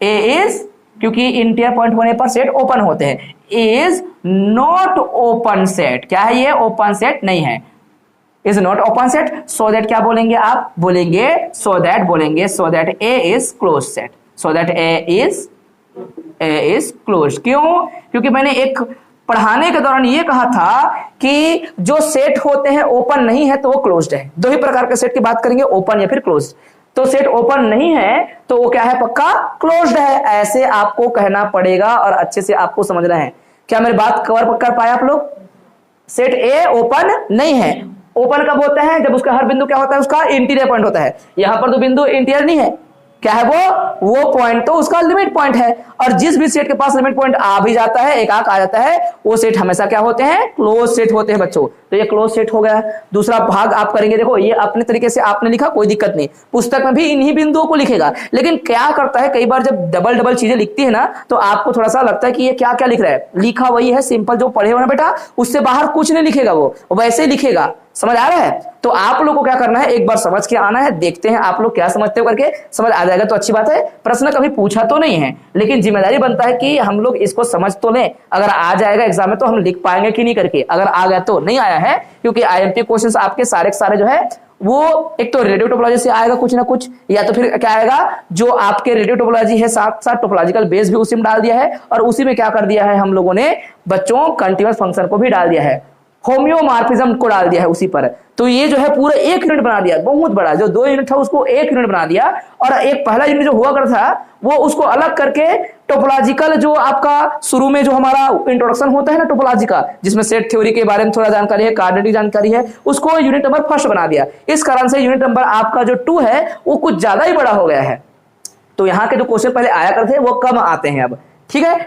ए इज, क्योंकि इंटीरियर पॉइंट होने पर सेट ओपन होते हैं, इज नॉट ओपन सेट। क्या है ये, ओपन सेट नहीं है, is not open set. So that क्या बोलेंगे आप, बोलेंगे so that A is close set, so that A is close. क्यों, क्योंकि मैंने एक पढ़ाने के दौरान ये कहा था कि जो सेट होते हैं ओपन नहीं है तो वो क्लोज्ड है। दो ही प्रकार के सेट की बात करेंगे, ओपन या फिर क्लोज्ड। तो सेट ओपन नहीं है तो वो क्या है, पक्का क्लोज्ड है, ऐसे आपको कहना पड़ेगा और अच्छे से आपको समझना है। क्या मेरी बात कवर कर पाए आप लोग। सेट ए ओपन नहीं है, ओपन कब होता है, जब उसका हर बिंदु क्या होता है, उसका इंटीरियर पॉइंट होता है। यहां पर तो बिंदु इंटीरियर नहीं है, क्या है वो पॉइंट तो उसका लिमिट पॉइंट है। और जिस भी सेट के पास लिमिट पॉइंट आ भी जाता है, एक आंक आ जाता है, वो सेट हमेशा क्या होते हैं, क्लोज सेट होते हैं बच्चों। तो ये क्लोज सेट हो गया। दूसरा भाग आप करेंगे, देखो ये अपने तरीके से आपने लिखा, कोई दिक्कत नहीं, पुस्तक में भी इन्हीं बिंदुओं को लिखेगा। लेकिन क्या करता है, कई बार जब डबल चीजें लिखती है ना, तो आपको थोड़ा सा लगता है कि ये क्या क्या लिख रहा है। लिखा वही है, सिंपल जो पढ़े हो ना बेटा, उससे बाहर कुछ नहीं लिखेगा, वो वैसे ही लिखेगा। समझ आ रहा है। तो आप लोगों को क्या करना है, एक बार समझ के आना है, देखते हैं आप लोग क्या समझते हो करके। समझ आ जाएगा तो अच्छी बात है। प्रश्न कभी पूछा तो नहीं है, लेकिन जिम्मेदारी बनता है कि हम लोग इसको समझ तो लें। अगर आ जाएगा एग्जाम में तो हम लिख पाएंगे कि नहीं करके, अगर आ गया तो नहीं आया है, क्योंकि आईएमपी क्वेश्चंस आपके सारे जो है वो एक तो रेडियो टोपोलॉजी से आएगा कुछ ना कुछ, या तो फिर क्या आएगा, जो आपके रेडियो टोपोलॉजी है साथ साथ टोपोलॉजिकल बेस भी उसी में डाल दिया है, और उसी में क्या कर दिया है हम लोगों ने बच्चों, कंटीन्यूअस फंक्शन को भी डाल दिया है, होम्योमॉर्फिज्म को डाल दिया है उसी पर। तो ये जो है पूरा 1 यूनिट बना दिया, बहुत बड़ा, जो 2 यूनिट था उसको 1 यूनिट बना दिया। और एक पहला यूनिट जो हुआ करता था वो उसको अलग करके टोपोलॉजिकल, जो आपका शुरू में जो हमारा इंट्रोडक्शन होता है ना टोपोलॉजी का, जिसमें सेट थ्योरी के बारे में थोड़ा जानकारी है, कोऑर्डिनेट जानकारी है, उसको यूनिट नंबर 1 बना दिया। इस कारण से यूनिट नंबर आपका जो 2 है वो कुछ ज्यादा ही बड़ा हो गया है। तो यहाँ के जो क्वेश्चन पहले आया करते थे वो कम आते हैं अब, ठीक है।